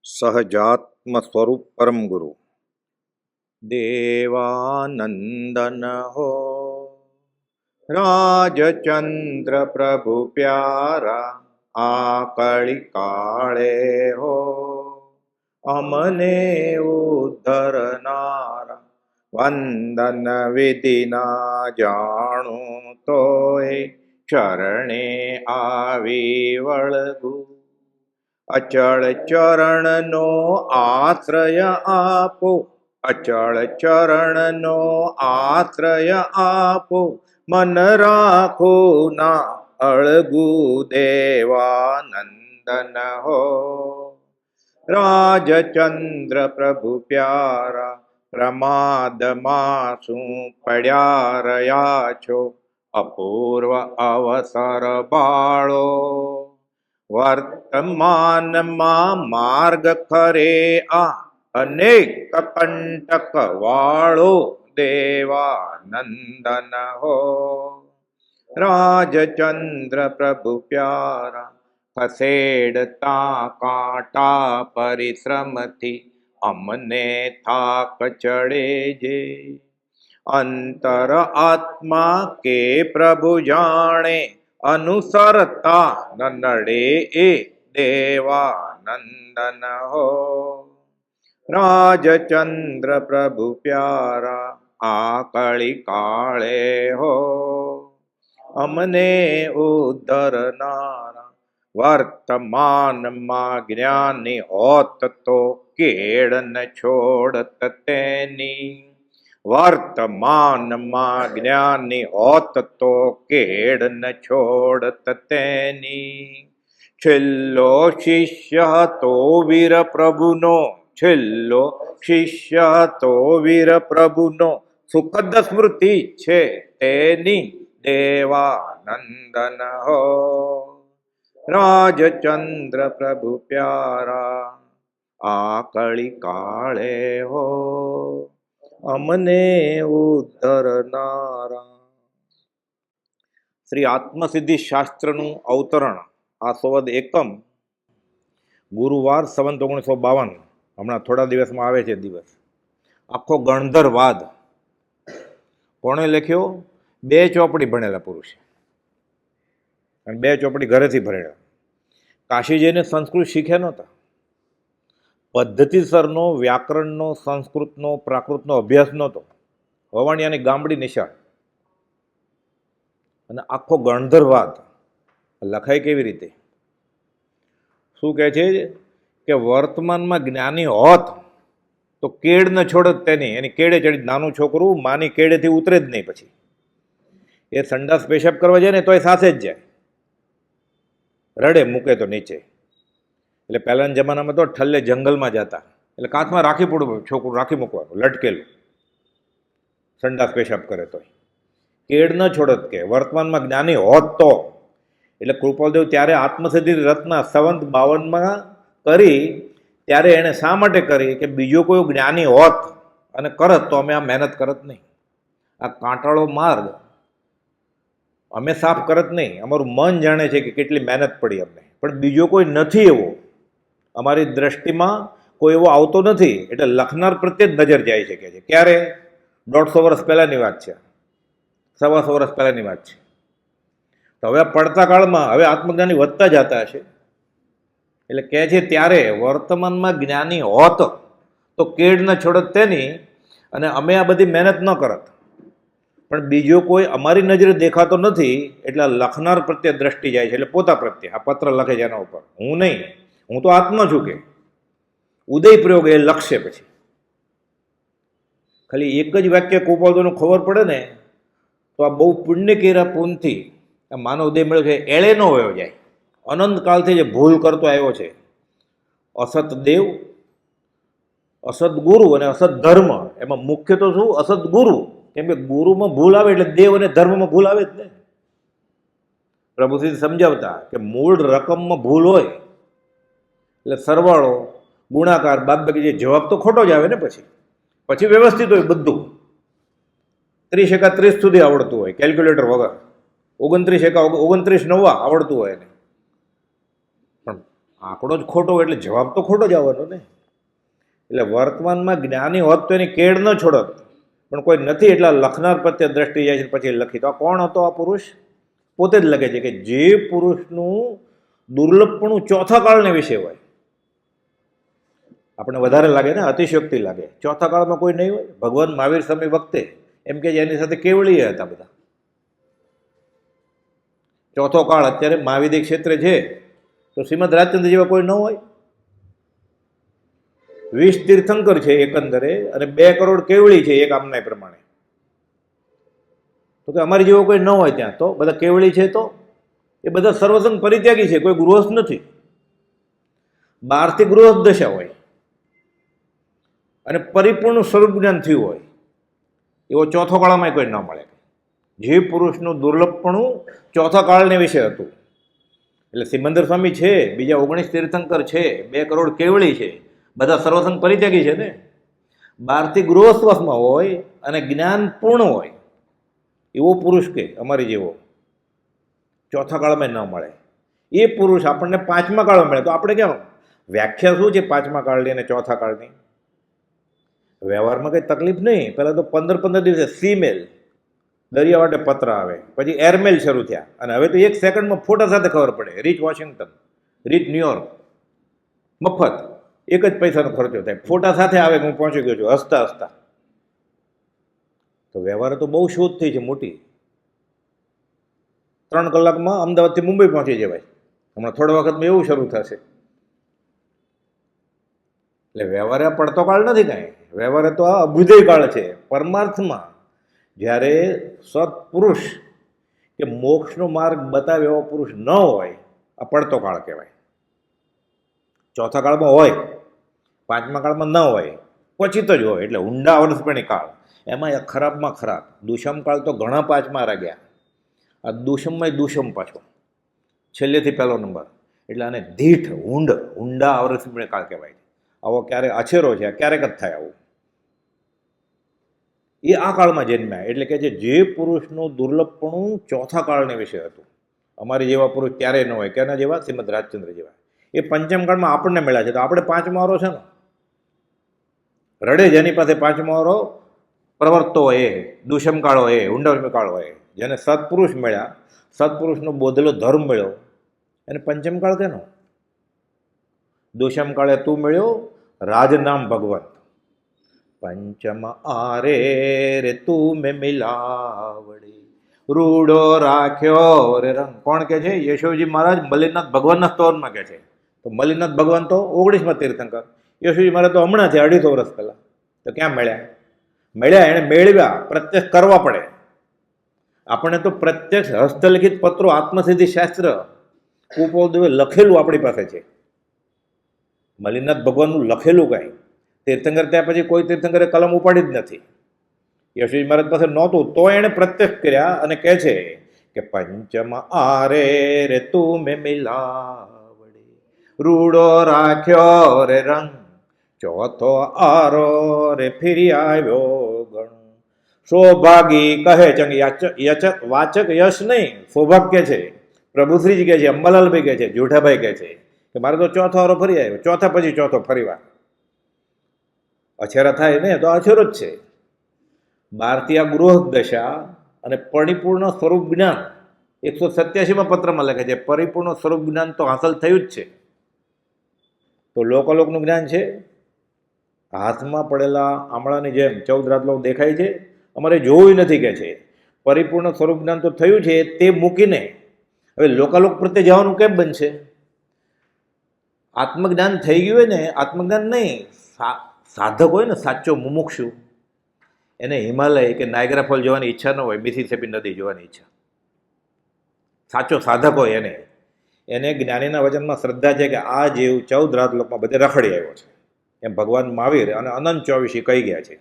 સહજાત્મ સ્વરૂપ પરમ ગુરુ દેવાનંદન હો રાજચંદ્ર પ્રભુ પ્યારા આ કળી કાળે હો અમને ઉદ્ધરનારા વંદન વિધિ ના જાણું તોય ચરણે આવી વળગુ અચળ ચરણનો આશ્રય આપો અચળ ચરણનો આશ્રય આપો મન રાખો ના અળગુ દેવાનંદન હો રાજચંદ્ર પ્રભુ પ્યારા પ્રમાદમાં શું પડ્યા રહ્યા છો અપૂર્વ અવસર બાળો વર્તમાનમાં માર્ગ ખરે આ અનેક કંટક વાળો દેવાનંદન હો રાજચંદ્ર પ્રભુ પ્યારા ખસેડતા કાંટા પરિશ્રમથી અમને થાક ચડે જે અંતર આત્મા કે પ્રભુ જાણે અનુસરતા ન નડે એ દેવાનંદન હો રાજચંદ્ર પ્રભુ પ્યારા આ કળી કાળે હો અમને ઉદ્ધરનારા વર્તમાનમાં જ્ઞાની હોત તો કેળ ન છોડત તેની વર્તમાનમાં જ્ઞાની હોત તો કેળ ન છોડત તેની છેલ્લો શિષ્ય હતો વીર પ્રભુનો છેલ્લો શિષ્ય હતો વીર પ્રભુનો સુખદ સ્મૃતિ છે તેની દેવાનંદન હો રાજચંદ્ર પ્રભુ પ્યારા આ કળી કાળે હો અમને ઉદ્ધરનારા. શ્રી આત્મસિદ્ધિ શાસ્ત્રનું અવતરણ આ સંવત એકમ ગુરુવાર સંવત 1952 હમણાં થોડા દિવસમાં આવે છે દિવસ. આખો ગણધરવાદ કોણે લખ્યો? 2 ચોપડી ભણેલા પુરુષે અને 2 ચોપડી ઘરેથી ભણેલા. કાશી જઈને સંસ્કૃત શીખ્યા નહોતા. પદ્ધતિસરનો વ્યાકરણનો સંસ્કૃતનો પ્રાકૃતનો અભ્યાસ નહોતો. વવાણિયાની ગામડી નિશાળ અને આખો ગણધરવાદ લખાય કેવી રીતે? શું કહે છે કે વર્તમાનમાં જ્ઞાની હોત તો કેડ ન છોડત તેની. એની કેડે ચડી. નાનું છોકરું માની કેડેથી ઉતરે જ નહીં. પછી એ સંડાસ પેશાબ કરવા જાય ને તો એ સાથે જ જાય. રડે મૂકે તો નીચે. એટલે પહેલાના જમાનામાં તો ઠલ્લે જંગલમાં જતા એટલે કાચમાં રાખી પડવું, છોકરું રાખી મૂકવાનું લટકેલું, સંડાસ પેશાબ કરે તો કેડ ન છોડત કે વર્તમાનમાં જ્ઞાની હોત તો. એટલે કૃપાલદેવ ત્યારે આત્મસિદ્ધિ રત્ના સંવત 52 કરી ત્યારે એણે શા માટે કરી કે બીજો કોઈ જ્ઞાની હોત અને કરત તો અમે આ મહેનત કરત નહીં. આ કાંટાળો માર્ગ અમે સાફ કરત નહીં. અમારું મન જાણે છે કે કેટલી મહેનત પડી અમને, પણ બીજો કોઈ નથી એવો. અમારી દ્રષ્ટિમાં કોઈ એવો આવતો નથી. એટલે લખનાર પ્રત્યે જ નજર જાય છે કે છે. ક્યારે? 150 વર્ષ પહેલાંની વાત છે, 125 વર્ષ પહેલાંની વાત છે. તો હવે પડતા કાળમાં હવે આત્મજ્ઞાની વધતા જતા હશે. એટલે કહે છે ત્યારે વર્તમાનમાં જ્ઞાની હોત તો કેડ ન છોડત તેની અને અમે આ બધી મહેનત ન કરત. પણ બીજો કોઈ અમારી નજરે દેખાતો નથી એટલે લખનાર પ્રત્યે દ્રષ્ટિ જાય છે. એટલે પોતા પ્રત્યે આ પત્ર લખે છે એના ઉપર. હું નહીં, હું તો આત્મા છું કે ઉદય પ્રયોગ એ લખશે. પછી ખાલી એક જ વાક્ય કૃપાલદેવનું ખબર પડે ને તો આ બહુ પુણ્ય કર્યા પૂનથી આ માનવ દેહ મળ્યો છે એળે ન વયો જાય. અનંતકાળથી જે ભૂલ કરતો આવ્યો છે, અસત દેવ, અસત ગુરુ અને અસત ધર્મ, એમાં મુખ્ય તો શું? અસત ગુરુ. કેમ કે ગુરુમાં ભૂલ આવે એટલે દેવ અને ધર્મમાં ભૂલ આવે જ ને. પ્રભુશ્રી સમજાવતા કે મૂળ રકમમાં ભૂલ હોય એટલે સરવાળો ગુણાકાર બાદબાકી જે જવાબ તો ખોટો જ આવે ને. પછી વ્યવસ્થિત હોય બધું. 30 એકા 30 સુધી આવડતું હોય કેલ્ક્યુલેટર વગર, 29 એકા 29 નવા આવડતું હોય એને. પણ આંકડો જ ખોટો હોય એટલે જવાબ તો ખોટો જ આવવાનો ને. એટલે વર્તમાનમાં જ્ઞાની હોત તો એની કેડ ન છોડત, પણ કોઈ નથી એટલે લખનાર પ્રત્યે દ્રષ્ટિ જાય છે પછી લખી. તો આ કોણ હતો આ પુરુષ? પોતે જ લખે છે કે જે પુરુષનું દુર્લભપણું ચોથા કાળને વિશે હોય. આપણે વધારે લાગે ને, અતિશયોક્તિ લાગે. ચોથા કાળમાં કોઈ નહીં હોય. ભગવાન મહાવીર સ્વામી વખતે એમ કે એની સાથે કેવળીય હતા બધા. ચોથો કાળ અત્યારે મહાવિદ્ય ક્ષેત્રે છે તો શ્રીમદ રાજચંદ્ર જેવા કોઈ ન હોય. 20 તીર્થંકર છે એકંદરે અને 2 કરોડ કેવળી છે એક આમના પ્રમાણે. તો કે અમારી જેવો કોઈ ન હોય ત્યાં. તો બધા કેવળી છે તો એ બધા સર્વસંગ પરિત્યાગી છે, કોઈ ગૃહસ્થ નથી. 12 થી ગૃહસ્થ દશા હોય અને પરિપૂર્ણ સ્વરૂપ જ્ઞાન થયું હોય એવો ચોથો કાળમાં કોઈ ન મળે. જે પુરુષનું દુર્લભપણું ચોથા કાળને વિશે હતું. એટલે સિમંદર સ્વામી છે, બીજા 19 તીર્થંકર છે, 2 કરોડ કેવળી છે, બધા સર્વસંગ પરિત્યાગી છે ને. 12 થી ગૃહસ્થવાસમાં હોય અને જ્ઞાન પૂર્ણ હોય એવો પુરુષ કે અમારી જેવો ચોથા કાળમાં ન મળે. એ પુરુષ આપણને 5મા કાળમાં મળે. તો આપણે કેમ વ્યાખ્યા શું છે 5મા કાળની અને ચોથા કાળની? વ્યવહારમાં કંઈ તકલીફ નહીં. પહેલાં તો 15 દિવસે સીમેલ દરિયા વાટે પત્ર આવે, પછી એરમેલ શરૂ થયા અને હવે તો 1 સેકન્ડમાં ફોટા સાથે ખબર પડે. રીચ વોશિંગ્ટન, રીચ ન્યુયોર્ક, મફત, એક જ પૈસાનો ખર્ચો થાય, ફોટા સાથે આવે કે હું પહોંચી ગયો છું હસતા હસતા. તો વ્યવહાર તો બહુ શોધ થઈ છે મોટી. 3 કલાકમાં અમદાવાદથી મુંબઈ પહોંચી જવાય. હમણાં થોડા વખતમાં એવું શરૂ થશે. એટલે વ્યવહારે પડતો કાળ નથી કાંઈ. વ્યવહારે તો આ અભ્યુદય કાળ છે. પરમાર્થમાં જ્યારે સત્પુરુષ કે મોક્ષનો માર્ગ બતાવે એવો પુરુષ ન હોય, આ પડતો કાળ કહેવાય. ચોથા કાળમાં હોય, 5મા કાળમાં ન હોય, ક્વચિત જ હોય. એટલે ઊંડા અવરસપણી કાળ. એમાં ખરાબમાં ખરાબ દુષમ કાળ તો ઘણા 5મા રહ્યા. આ દુષમમાં દુષમ પાછો છેલ્લેથી પહેલો નંબર. એટલે આને ધીઠ ઊંડા અવરસપણી કાળ કહેવાય. આવો ક્યારેક અછેરો છે, ક્યારેક જ થાય આવું. એ આ કાળમાં જન્મ્યા. એટલે કે જે પુરુષનું દુર્લભપણું ચોથા કાળને વિશે હતું. અમારી જેવા પુરુષ ક્યારેય ન હોય. કેના જેવા? શ્રીમદ રાજચંદ્ર જેવા. એ પંચમ કાળમાં આપણને મળ્યા છે. તો આપણે 5મા વારો છે ને, રડે જેની પાસે 5મા વારો પ્રવર્તો હોય, દુષમ કાળ હોય, ઊંડાવર્મી કાળ હોય. જેને સત્પુરુષ મળ્યા, સત્પુરુષનો બોધેલો ધર્મ મળ્યો, એને પંચમ કાળ કેનો? દુષમ કાળે તું મળ્યો રાજનામ ભગવંત. પંચમ આરે રે તું મેં મિલાવડી, રૂડો રાખ્યો રે રંગ. કોણ કે છે? યશોજી મહારાજ મલ્લિનાથ ભગવાનના સ્તવનમાં કે છે. તો મલ્લિનાથ ભગવાન તો 19મા તીર્થંકર. યશોજી મહારાજ તો હમણાં છે 250 વર્ષ પહેલાં. તો ક્યાં મળ્યા? મળ્યા એણે મેળવ્યા. પ્રત્યક્ષ કરવા પડે. આપણે તો પ્રત્યક્ષ હસ્તલિખિત પત્રો, આત્મસિદ્ધિ શાસ્ત્ર કુપોદેવે લખેલું આપણી પાસે છે. મલ્લિનાથ ભગવાનનું લખેલું કાંઈ તીર્થંકર ત્યાં પછી કોઈ તીર્થંકરે કલમ ઉપાડી જ નથી. યશોજી મહારાજ પાસે નહોતું તો એણે પ્રત્યક્ષ કર્યા અને કહે છે કે પંચમ આરે રે તું મેં મિલાવડી, રૂડો રાખ્યો રે રંગ, ચોથો આરો રે ફરી આવ્યો ગણ. સૌભાગી કહે છે, વાચક યશ નહીં, સૌભાગ્ય છે. પ્રભુશ્રીજી કહે છે, અંબાલાલભાઈ કહે છે, જોઠાભાઈ કહે છે કે મારે તો ચોથો આરો ફરી આવ્યો. ચોથા પછી ચોથો ફરીવાર. અછેરા થાય ને તો અછેરો જ છે. 12થી આ ગૃહ દશા અને પરિપૂર્ણ સ્વરૂપ જ્ઞાન 187મા પત્રમાં લખે છે. પરિપૂર્ણ સ્વરૂપ જ્ઞાન તો હાંસલ થયું જ છે. તો લોકનું જ્ઞાન છે. હાથમાં પડેલા આમળાની જેમ 14 રાતલોક દેખાય છે. અમારે જોવું નથી કે છે. પરિપૂર્ણ સ્વરૂપ જ્ઞાન તો થયું છે. તે મૂકીને હવે લોકાલોક પ્રત્યે જવાનું કેમ બનશે? આત્મજ્ઞાન થઈ ગયું હોય ને, આત્મજ્ઞાન નહીં, સાધક હોય ને સાચો મુમુક્ષુ, એને હિમાલય કે નાયગ્રા ફોલ જોવાની ઈચ્છા ન હોય, મિસિસિપી નદી જોવાની ઈચ્છા. સાચો સાધક હોય એને જ્ઞાનીના વચનમાં શ્રદ્ધા છે કે આ જીવ 14 રાતલોકમાં બધે રખડી આવ્યો છે. એમ ભગવાન મહાવીર અને અનંત 24 કહી ગયા છે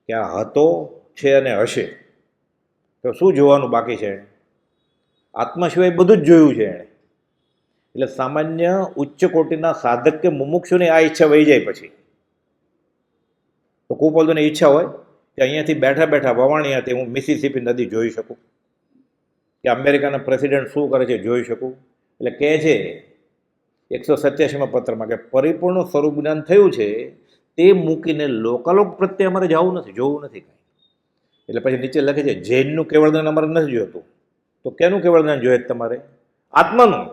કે આ હતો, છે અને હશે. તો શું જોવાનું બાકી છે? આત્મા સિવાય બધું જ જોયું છે એણે. એટલે સામાન્ય ઉચ્ચ કોટીના સાધક કે મુમુક્ષુની આ ઈચ્છા વહી જાય પછી તો કુપોલની ઈચ્છા હોય કે અહીંયાથી બેઠા બેઠા વવાણીયાથી હું મિસિસિપી નદી જોઈ શકું, કે અમેરિકાના પ્રેસિડેન્ટ શું કરે છે જોઈ શકું. એટલે કહે છે 187માં પત્રમાં કે પરિપૂર્ણ સ્વરૂપ જ્ઞાન થયું છે તે મૂકીને લોકાલોક પ્રત્યે અમારે જવું નથી, જોવું નથી કંઈ. એટલે પછી નીચે લખે છે જૈનનું કેવળ જ્ઞાન અમારે નથી જોતું. તો કેનું કેવળ જ્ઞાન જોઈએ તમારે? આત્માનું.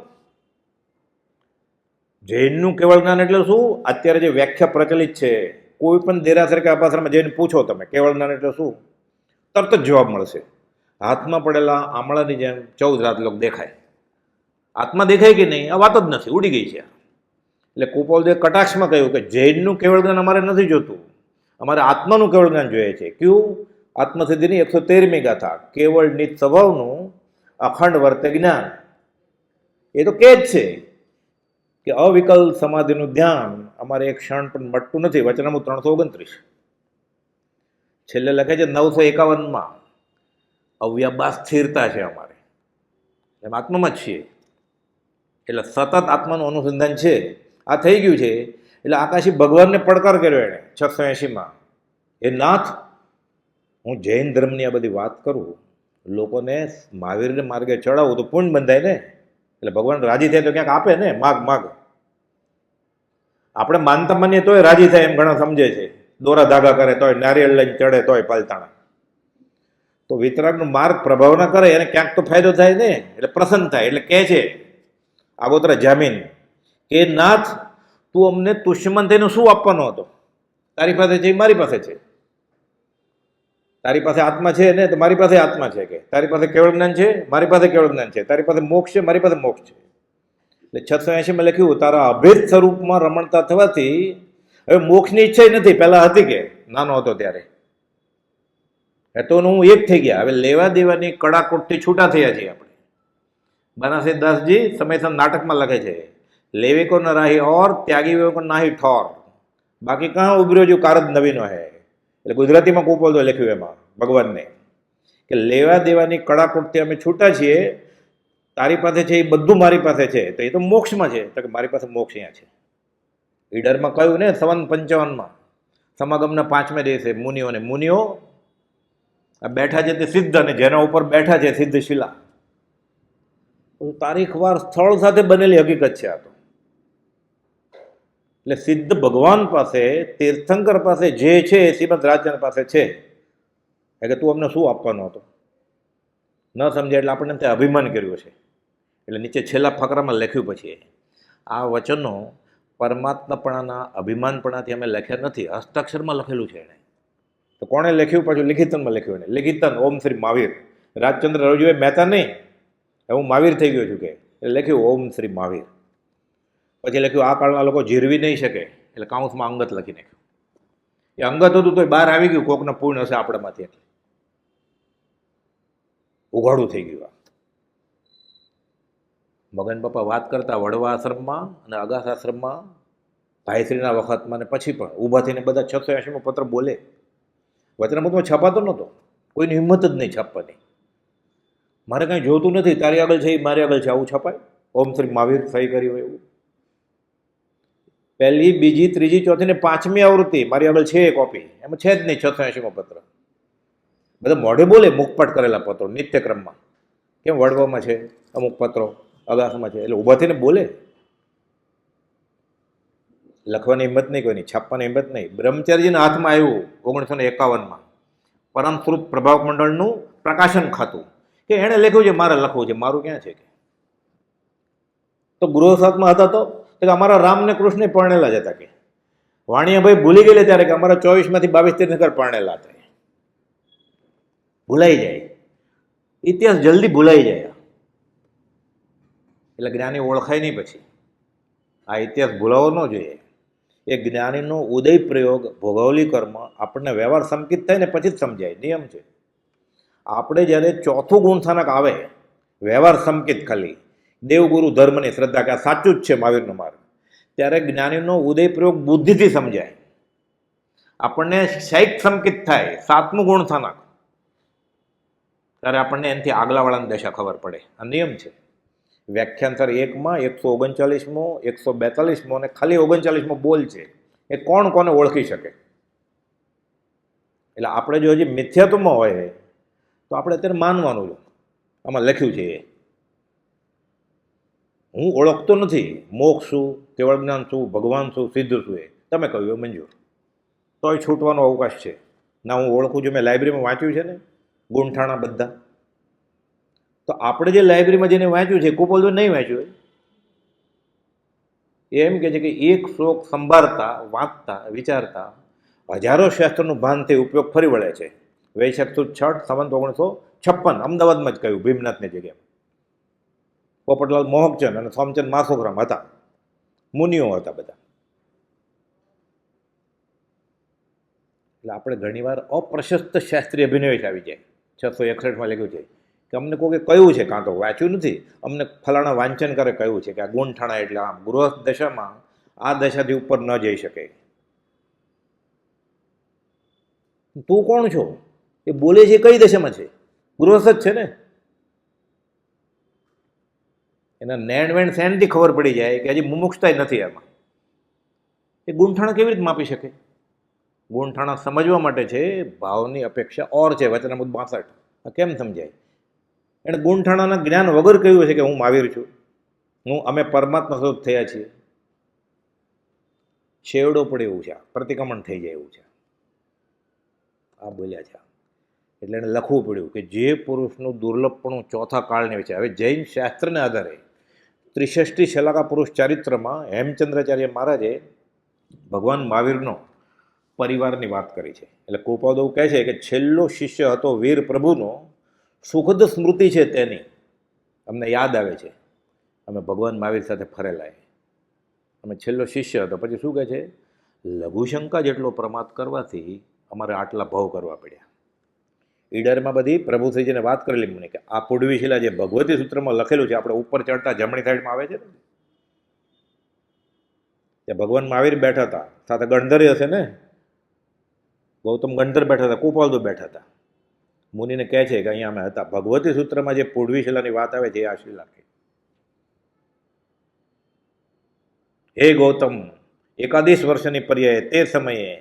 જૈનનું કેવળ જ્ઞાન એટલે શું? અત્યારે જે વ્યાખ્યા પ્રચલિત છે, કોઈ પણ દેરાસર કે અપાસરમાં જઈને પૂછો તમે કેવળ જ્ઞાન એટલે શું, તરત જ જવાબ મળશે. હાથમાં પડેલા આમળાની જેમ 14 રાતલોક દેખાય. આત્મા દેખાય કે નહીં, આ વાત જ નથી, ઉડી ગઈ છે. એટલે કુપોલદેવ કટાક્ષમાં કહ્યું કે જૈનનું કેવળ જ્ઞાન અમારે નથી જોતું, અમારે આત્માનું કેવળ જ્ઞાન જોઈએ છે. કયું? આત્મસિદ્ધિની 113મી ગાથા, કેવળ નિત સ્વભાવનું અખંડ વર્તે જ્ઞાન. એ તો કે જ છે કે અવિકલ સમાધિનું ધ્યાન અમારે એક ક્ષણ પણ મટતું નથી. વચનામૃત 329. છેલ્લે લખે છે 951માં અવ્યાબાસ સ્થિરતા છે અમારે, એમ આત્મામાં જ છીએ. એટલે સતત આત્માનું અનુસંધાન છે. આ થઈ ગયું છે એટલે આકાશી ભગવાનને પડકાર કર્યો એણે 680માં, એ નાથ, હું જૈન ધર્મની આ બધી વાત કરું, લોકોને મહાવીરને માર્ગે ચડાવું તો પુણ્ય બંધાય ને. એટલે ભગવાન રાજી થાય તો ક્યાંક આપે ને, માગ. આપણે માનતા માનીએ તોય રાજી થાય એમ ઘણા સમજે છે, દોરા ધાગા કરે તોય, નારિયેળ લઈને ચડે તોય પાલતાણા. તો વિતરાગનો માર્ગ પ્રભાવ ના કરે એને ક્યાંક તો ફાયદો થાય ને, એટલે પ્રસન્ન થાય. એટલે કહે છે આગોતરા જામીન કે નાથ, તું અમને તુષ્યમાન થઈને શું આપવાનો હતો? તારી પાસે છે મારી પાસે છે. તારી પાસે આત્મા છે ને, તો મારી પાસે આત્મા છે. કે તારી પાસે કેવળ જ્ઞાન છે, મારી પાસે કેવળ જ્ઞાન છે. તારી પાસે મોક્ષ છે, મારી પાસે મોક્ષ છે. એટલે 680માં લખ્યું, તારા અભેદ સ્વરૂપમાં રમણતા થવાથી હવે મોક્ષની ઈચ્છા નથી. પહેલા હતી કે નાનો હતો ત્યારે, એ તો હું એક થઈ ગયા. હવે લેવા દેવાની કડાકોટથી છૂટા થયા છીએ આપણે. બનારસી દાસજી સમયસર નાટકમાં લખે છે, લેવે કો ન રાહી ઓર, ત્યાગી કો નાહી ઠોર, બાકી કહા ઉભર્યો જો કારજ નવીનો હે. એટલે ગુજરાતીમાં કુપોલદેવ લખ્યું એમાં ભગવાનને કે લેવા દેવાની કડાકોટથી અમે છૂટા છીએ. તારી પાસે છે એ બધું મારી પાસે છે, તો એ તો મોક્ષમાં છે. તો કે મારી પાસે મોક્ષ અહીંયા છે. ઈડરમાં કહ્યું ને 55માં સમાગમના 5મે દિવસે મુનિઓ આ બેઠા છે તે સિદ્ધ, અને જેના ઉપર બેઠા છે સિદ્ધ શિલા. તારીખવાર સ્થળ સાથે બનેલી હકીકત છે આ તો. એટલે સિદ્ધ ભગવાન પાસે, તીર્થંકર પાસે જે છે શ્રીમદ રાજચંદ્ર પાસે છે. કે તું અમને શું આપવાનો હતો? ન સમજાય એટલે આપણને ત્યાં અભિમાન કર્યું છે. એટલે નીચે છેલ્લા ફકરામાં લખ્યું પછી આ વચનો પરમાત્માપણાના અભિમાનપણાથી અમે લખ્યા નથી, હસ્તાક્ષરમાં લખેલું છે એણે. તો કોણે લખ્યું? પાછું લિખિતનમાં લખ્યું એને. લિખિતન ઓમ શ્રી મહાવીર. રાજચંદ્ર રજુએ મહેતા નહીં, હું મહાવીર થઈ ગયો છું કે. એટલે લખ્યું ઓમ શ્રી મહાવીર. પછી લખ્યું આ કાળના લોકો જીરવી નહીં શકે, એટલે કાઉન્સમાં અંગત લખી નાખ્યું. એ અંગત હતું તો બહાર આવી ગયું, કોકને પૂર્ણ હશે આપણામાંથી, એટલે ઉઘાડું થઈ ગયું. મગન પપ્પા વાત કરતા વડવા આશ્રમમાં અને અગાસ આશ્રમમાં ભાઈશ્રીના વખતમાં ને પછી પણ ઊભા થઈને બધા 680મો પત્ર બોલે. વચનામૃતમાં છપાતો નહોતો, કોઈની હિંમત જ નહીં છાપવાની. મારે કાંઈ જોતું નથી, તારી આગળ છે એ મારી આગળ છે, આવું છપાય? ઓમ શ્રી મહાવીર સહી કરી હોય એવું. પહેલી, બીજી, ત્રીજી, ચોથી ને 5મી આવૃત્તિ મારી આગળ છે એ કોપી, એમાં છે જ નહીં 680મો પત્ર. બધા મોઢે બોલે, મુખપાઠ કરેલા પત્રો નિત્યક્રમમાં. કેમ વડવામાં છે અમુક પત્રો, અગાસમાં છે, એટલે ઊભા થઈને બોલે. લખવાની હિંમત નહીં કોઈની, છાપવાની હિંમત નહીં. બ્રહ્મચારીજીના હાથમાં આવ્યું 1951માં પરમ શ્રુત પ્રભાવક મંડળનું પ્રકાશન ખાતું, કે એણે લખ્યું છે મારે લખવું છે, મારું ક્યાં છે? કે તો ગૃહસ્થમાં હતા તો કે અમારા રામને કૃષ્ણ પરણેલા જ હતા. કે વાણિયાભાઈ ભૂલી ગયેલા ત્યારે કે અમારા 24માંથી 22 તીર્થંકર પરણેલા હતા. ભૂલાઈ જાય, ઇતિહાસ જલ્દી ભૂલાઈ જાય. એટલે જ્ઞાની ઓળખાય નહીં. પછી આ ઇતિહાસ ભૂલાવો ન જોઈએ. એ જ્ઞાનીનો ઉદય પ્રયોગ, ભોગવલી કર્મ આપણને વ્યવહાર સંકિત થાય ને પછી જ સમજાય. નિયમ છે. આપણે જ્યારે ચોથું ગુણસ્થાનક આવે, વ્યવહાર સંકિત ખાલી દેવગુરુ ધર્મની શ્રદ્ધા કે આ સાચું જ છે મહાવીરનો માર્ગ, ત્યારે જ્ઞાનીનો ઉદય પ્રયોગ બુદ્ધિથી સમજાય. આપણને શૈક સંકિત થાય 7મું ગુણસ્થાનક, ત્યારે આપણને એનાથી આગલાવાળાની દશા ખબર પડે. આ નિયમ છે. વ્યાખ્યાનસર 1માં 139મો, 142મો અને ખાલી 39મો બોલ છે. એ કોણ કોને ઓળખી શકે? એટલે આપણે જો હજી મિથ્યાત્વમાં હોય તો આપણે અત્યારે માનવાનું છે. આમાં લખ્યું છે એ હું ઓળખતો નથી મોક્ષ શું, કેવળ જ્ઞાન શું, ભગવાન શું, સિદ્ધ શું, એ તમે કહ્યું એ મંજૂર. તોય છૂટવાનો અવકાશ છે. ના હું ઓળખું છું, મેં લાઇબ્રેરીમાં વાંચ્યું છે ને ગુંઠાણા બધા. તો આપણે જે લાઇબ્રેરીમાં જેને વાંચ્યું છે કુપોલદેવ નહીં વાંચ્યું એ એમ કહે છે કે એક શ્લોક સંભાળતા, વાંચતા, વિચારતા હજારો શાસ્ત્રનું ભાનથી ઉપયોગ ફરી વળે છે. વૈશાખ સુદ 6 સંવત 1956 અમદાવાદમાં જ કહ્યું, ભીમનાથની જગ્યાએ. પોપટલાલ મોહકચંદ અને સોમચંદ માસોગ્રામ હતા, મુનિઓ હતા બધા. એટલે આપણે ઘણીવાર અપ્રશસ્ત શાસ્ત્રીય અભિનિવેશ આવી જાય. 661માં લખ્યું છે કે અમને કોઈ કહ્યું છે, કાં તો વાંચ્યું નથી, અમને ફલાણા વાંચન કરે કહ્યું છે કે આ ગુંઠાણા એટલે આમ ગૃહસ્થ દશામાં આ દશાથી ઉપર ન જઈ શકે. તું કોણ છો? એ બોલે છે કઈ દશામાં છે? ગૃહસ્થ જ છે ને. એના નેણ વેણ સેનથી ખબર પડી જાય કે હજી મુમુક્ષતા નથી એમાં. એ ગુંઠાણા કેવી રીતે માપી શકે? ગુંઠાણા સમજવા માટે છે ભાવની અપેક્ષા ઓર છે. વચનામૃત 62 આ કેમ સમજાય? એણે ગુંઠાણાના જ્ઞાન વગર કહ્યું છે કે હું મહાવીર છું, અમે પરમાત્મા સ્વરૂપ થયા છીએ. છેવડો પડે એવું છે, પ્રતિક્રમણ થઈ જાય એવું છે. આ બોલ્યા છે. એટલે એને લખવું પડ્યું કે જે પુરુષનું દુર્લભપણું ચોથા કાળને છે. હવે જૈન શાસ્ત્રને આધારે 63 શલાકા પુરુષ ચારિત્રમાં હેમચંદ્રાચાર્ય મહારાજે ભગવાન મહાવીરનો પરિવારની વાત કરી છે. એટલે કૃપાદેવ કહે છે કે છેલ્લો શિષ્ય હતો વીર પ્રભુનો, સુખદ સ્મૃતિ છે તેની અમને યાદ આવે છે. અમે ભગવાન મહાવીર સાથે ફરેલા, અમે છેલ્લો શિષ્ય હતો. પછી શું કહે છે? લઘુશંકા જેટલો પ્રમાદ કરવાથી અમારે આટલા ભાવ કરવા પડ્યા. ઈડરમાં બધી પ્રભુશ્રીજીને વાત કરેલી મને કે આ પૂર્વી શિલા જે ભગવતી સૂત્રમાં લખેલું છે, આપણે ઉપર ચડતા જમણી સાઈડમાં આવે છે ને, ત્યાં ભગવાન મહાવીર બેઠા હતા, સાથે ગણધરી હશે ને, ગૌતમ ગણધર બેઠા હતા, કુપાલદેવ બેઠા હતા. મુનિને કહે છે કે અહીંયા અમે હતા. ભગવતી સૂત્રમાં જે પૂર્વી શિલાની વાત આવે છે એ આ શિલા છે. હે ગૌતમ, 21 વર્ષની પર્યાય તે સમયે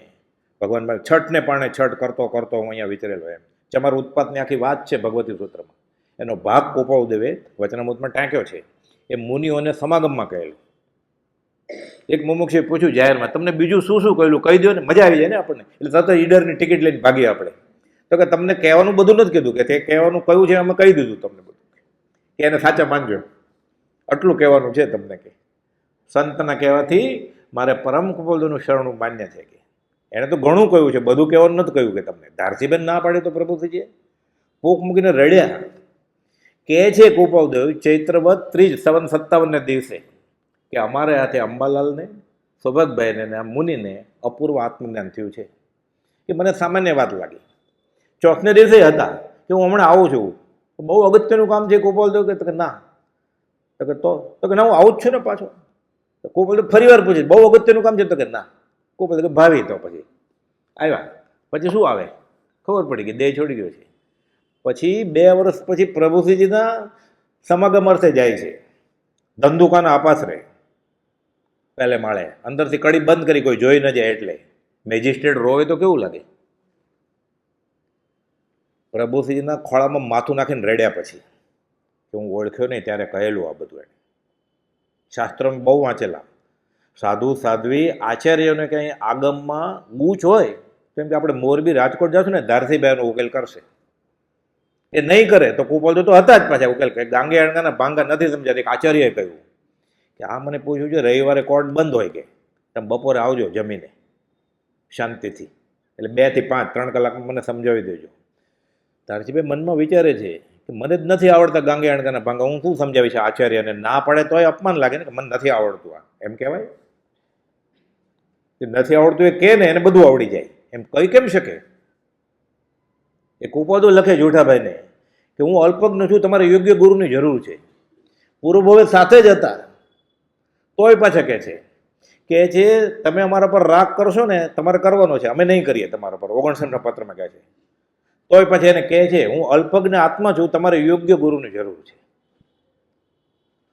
ભગવાન છઠને પાણે છઠ કરતો કરતો હું અહીંયા વિચરેલો. એમ તમારું ઉત્પાદની આખી વાત છે ભગવતી સૂત્રમાં. એનો ભાગ કુપાલદેવે વચનામૃતમાં ટાંક્યો છે. એ મુનિઓને સમાગમમાં કહેલું. એક મુમુક્ષે પૂછ્યું જાહેરમાં, તમને બીજું શું શું કહેલું કહી દો ને, મજા આવી જાય ને આપણને. એટલે તરત ઈડરની ટિકિટ લઈને ભાગીએ આપણે. તો કે તમને કહેવાનું બધું નથી કીધું, કે તે કહેવાનું કયું છે અમે કહી દીધું તમને બધું, કે એને સાચા માનજો, આટલું કહેવાનું છે તમને. કે સંતના કહેવાથી મારે પરમ કુપાલદેવનું શરણું માન્ય છે. કે એણે તો ઘણું કહ્યું છે, બધું કહેવાનું નથી કહ્યું. કે તમને ધારસીબેન ના પાડે તો પ્રભુશ્રીજીએ પોક મૂકીને રડ્યા. કહે છે કુપાલદેવ ચૈત્રવદ 30 સંવત 57ને દિવસે કે અમારે હાથે અંબાલાલને, સૌભાગભાઈને અને આ મુનિને અપૂર્વ આત્મજ્ઞાન થયું છે. કે મને સામાન્ય વાત લાગી. ચોથને દિવસે હતા કે હું હમણાં આવું છું, બહુ અગત્યનું કામ છે. કુપાલદેવ કે ના. તો કે ના, હું આવું જ છું ને પાછો. તો કુપાલદેવ ફરી વાર પૂછે બહુ અગત્યનું કામ છે? તો કે ના. કુપાલદેવ કે ભાવી. તો પછી આવ્યા. પછી શું આવે? ખબર પડી કે દેહ છોડી ગયો છે. પછી 2 વર્ષ પછી પ્રભુશ્રીજીના સમાગમ અર્થે જાય છે. ધંધુકાના આપાસરે પહેલે માળે, અંદરથી કડી બંધ કરી, કોઈ જોઈ ન જાય એટલે. મેજિસ્ટ્રેટ રોવે તો કેવું લાગે? પ્રભુશ્રીજીના ખોળામાં માથું નાખીને રડ્યા. પછી કે હું ઓળખ્યો નહીં ત્યારે કહેલું આ બધું. એને શાસ્ત્રોમાં બહુ વાંચેલા. સાધુ સાધ્વી આચાર્યોને કંઈ આગમમાં ગૂંચ હોય તો એમ કે આપણે મોરબી રાજકોટ જશું ને, ધારસીભાઈનો ઉકેલ કરશે. એ નહીં કરે તો કુપાલદેવ તો હતા જ પાછા ઉકેલ. કે ગાંગે અણગાના ભાંગા નથી સમજાતી. આચાર્યએ કહ્યું કે આ મને પૂછ્યું છે, રવિવારે કોર્ટ બંધ હોય, કે તમે બપોરે આવજો જમીને શાંતિથી, એટલે 2 થી 5 3 કલાકમાં મને સમજાવી દેજો. ધારસીભાઈ મનમાં વિચારે છે કે મને જ નથી આવડતા ગાંગે અણગાના ભાંગા, હું શું સમજાવીશ આચાર્યને? ના પડે તોય અપમાન લાગે ને, કે મને નથી આવડતું. આ એમ કહેવાય? નથી આવડતું એ કે ને, એને બધું આવડી જાય એમ કહી કેમ શકે? એ કુપાલદેવ લખે જોઠાભાઈને કે હું અલ્પજ્ઞ છું, તમારે યોગ્ય ગુરુની જરૂર છે. પૂર્વભવે સાથે જ હતા તોય પાછા કહે છે તમે અમારા પર રાગ કરશો ને, તમારે કરવાનો છે, અમે નહીં કરીએ તમારા પર. 59ના પત્રમાં કહે છે. તોય પછી એને કહે છે હું અલ્પજ્ઞ આત્મા છું, તમારે યોગ્ય ગુરુની જરૂર છે.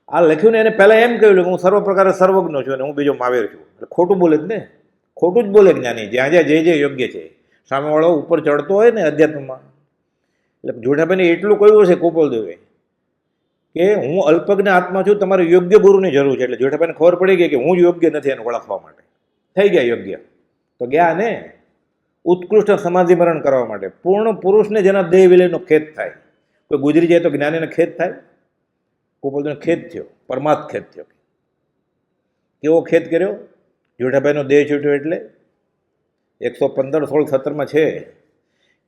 આ લખ્યું ને એને પહેલાં એમ કહ્યું કે હું સર્વ પ્રકારે સર્વજ્ઞ છું અને હું બીજો મહાવીર છું. એટલે ખોટું બોલે જ ને, ખોટું જ બોલે જ્ઞાની. જ્યાં જ્યાં જે યોગ્ય છે, સામેવાળો ઉપર ચડતો હોય ને અધ્યાત્મમાં. એટલે જોઠાભાઈને એટલું કહ્યું હશે કુપાલદેવે કે હું અલ્પજ્ઞ આત્મા છું, તમારે યોગ્ય ગુરુની જરૂર છે. એટલે જેઠાભાઈને ખબર પડી ગઈ કે હું જ યોગ્ય નથી એને ઓળખવા માટે. થઈ ગયા યોગ્ય, તો ગયા ને ઉત્કૃષ્ટ સમાધિ મરણ કરવા માટે. પૂર્ણ પુરુષને જેના દેહ વિલયનો ખેદ થાય. કોઈ ગુજરી જાય તો જ્ઞાનીને ખેદ થાય? ગોપાલજીને ખેદ થયો, પરમાર્થ ખેદ થયો. કેવો ખેદ કર્યો? જેઠાભાઈનો દેહ છૂટ્યો એટલે 115, 16, 17 છે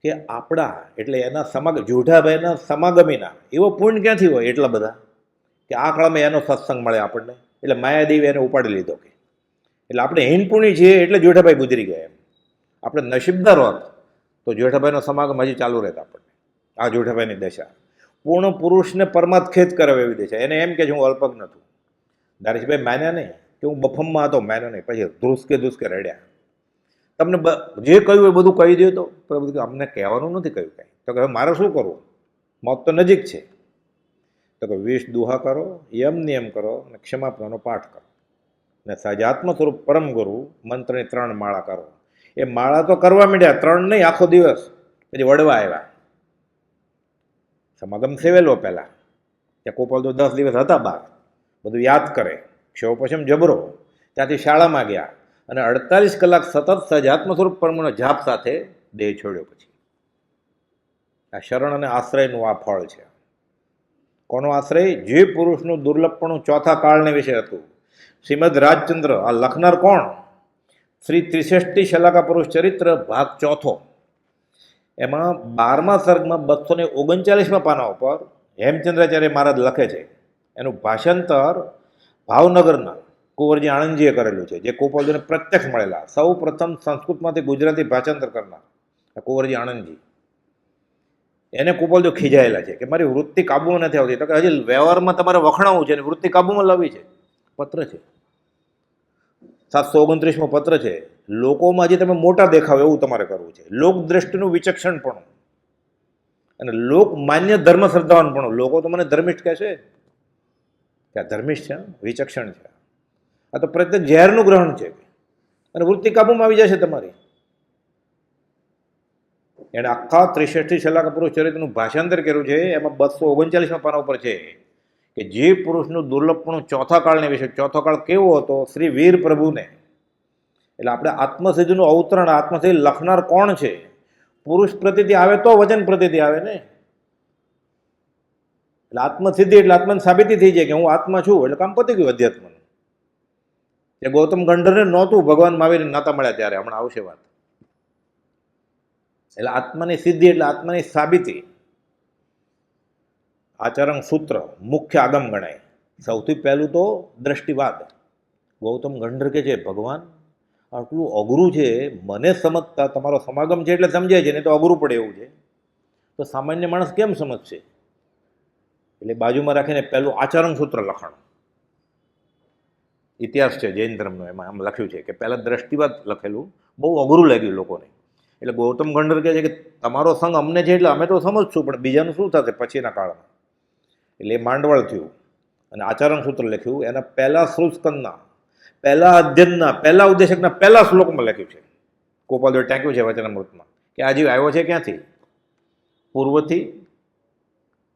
કે આપણા એટલે એના જેઠાભાઈના સમાગમીના એવો પુણ્ય ક્યાંથી હોય એટલા બધા કે આ કાળમાં એનો સત્સંગ મળે આપણને. એટલે માયાદેવી એને ઉપાડી લીધો કે એટલે આપણે હીન પુણ્ય છીએ એટલે જેઠાભાઈ ગુજરી ગયા. એમ આપણે નસીબદાર હોત તો જેઠાભાઈનો સમાગમ હજી ચાલુ રહેતા આપણને. આ જેઠાભાઈની દશા પૂર્ણ પુરુષને પરમાર્થ ખેદ કરાવે એવી દશા. એને એમ કે હું અલ્પજ્ઞ હતું. દારેશભાઈ માન્યા નહીં કે હું બફમમાં હતો, માન્યો નહીં. પછી ધ્રુસકે રડ્યા. તમને જે કહ્યું એ બધું કહી દે તો બધું અમને કહેવાનું નથી કહ્યું કાંઈ. તો કે હવે મારે શું કરવું? મોત તો નજીક છે. તો કે 20 દુહા કરો, યમ નિયમ કરો અને ક્ષમાપણાનો પાઠ કરો ને સહજાત્મ સ્વરૂપ પરમ ગુરુ મંત્રની 3 માળા કરો. એ માળા તો કરવા માંડ્યા, 3 નહીં આખો દિવસ. પછી વડવા આવ્યા. સમાગમ સેવેલો પહેલાં ત્યાં ગોપાલ તો 10 દિવસ હતા બહાર, બધું યાદ કરે. ક્ષવ પછી જબરો ત્યાંથી શાળામાં ગયા અને 48 કલાક સતત સહજાત્મ સ્વરૂપ પરમનો જાપ સાથે દેહ છોડ્યો. પછી આ શરણ અને આશ્રયનું આ ફળ છે. કોનો આશ્રય? જે પુરુષનું દુર્લભપણું ચોથા કાળને વિશે હતું. શ્રીમદ રાજચંદ્ર આ લખનાર કોણ? શ્રી 63 શલાકા પુરુષ ચરિત્ર ભાગ 4. એમાં 12મા સર્ગમાં 239મા પાના ઉપર હેમચંદ્રાચાર્ય મહારાજ લખે છે. એનું ભાષાંતર ભાવનગરના કુંવરજી આણંદજીએ કરેલું છે, જે ગોપાલજીને પ્રત્યક્ષ મળેલા. સૌ પ્રથમ સંસ્કૃતમાંથી ગુજરાતી ભાષાંતર કરનાર કુંવરજી આણંદજી. એને ગોપાલજી ખીજાયેલા છે કે મારી વૃત્તિ કાબુમાં નથી આવતી. તો કે હજી વ્યવહારમાં તમારે વખણાવવું છે અને વૃત્તિ કાબુમાં લાવવી છે. પત્ર છે 729મો પત્ર છે. લોકોમાં હજી તમે મોટા દેખાવ એવું તમારે કરવું છે. લોક દ્રષ્ટિનું વિચક્ષણ પણ અને લોક માન્ય ધર્મ શ્રદ્ધાવાન પણ. લોકો તો મને ધર્મિષ્ઠ કહેશે કે આ ધર્મિષ્ઠ છે, વિચક્ષણ છે. આ તો પ્રત્યેક ઝેરનું ગ્રહણ છે અને વૃત્તિ કાબુમાં આવી જશે તમારી. એણે આખા 63 શલાકા પુરુષ ચરિત્રનું ભાષાંતર કર્યું છે. એમાં 239મા પાના ઉપર છે કે જે પુરુષનું દુર્લભપણું ચોથા કાળને વિશે. ચોથો કાળ કેવો હતો? શ્રી વીર પ્રભુને. એટલે આપણે આત્મસિદ્ધિનું અવતરણ, આત્મસિદ્ધિ લખનાર કોણ છે? પુરુષ પ્રતિથી આવે તો વચન પ્રતિથી આવે ને. એટલે આત્મસિદ્ધિ એટલે આત્માની સાબિતી થઈ જાય કે હું આત્મા છું, એટલે કામ પતી ગયું અધ્યાત્મનું. એ ગૌતમ ગંધર્વને નહોતું ભગવાન મહાવીર નાતા મળ્યા ત્યારે. હમણાં આવશે વાત. એટલે આત્માની સિદ્ધિ એટલે આત્માની સાબિતી. આચરણ સૂત્ર મુખ્ય આગમ ગણાય. સૌથી પહેલું તો દ્રષ્ટિવાદ. ગૌતમ ગંધર્વ કે છે ભગવાન આટલું અઘરું છે, મને સમજતા તમારો સમાગમ છે એટલે સમજાય છે, નહીં તો અઘરું પડે એવું છે. તો સામાન્ય માણસ કેમ સમજશે? એટલે બાજુમાં રાખીને પહેલું આચરણ સૂત્ર લખાણ. ઇતિહાસ છે જૈન ધર્મનો, એમાં આમ લખ્યું છે કે પહેલાં દ્રષ્ટિવાદ લખેલું, બહુ અઘરું લાગ્યું લોકોને. એટલે ગૌતમ ગંધર્વ કહે છે કે તમારો સંગ અમને છે એટલે અમે તો સમજશું, પણ બીજાનું શું થશે પછીના કાળમાં. એટલે એ માંડવળ થયું અને આચરણ સૂત્ર લખ્યું. એના પહેલા શ્રુસ્કંદના પહેલા અધ્યયનના પહેલા ઉદ્દેશકના પહેલા શ્લોકમાં લખ્યું છે. ગોપાલદેવ ટાંક્યું છે વચનામૃતમાં કે આ જીવ આવ્યો છે ક્યાંથી? પૂર્વથી,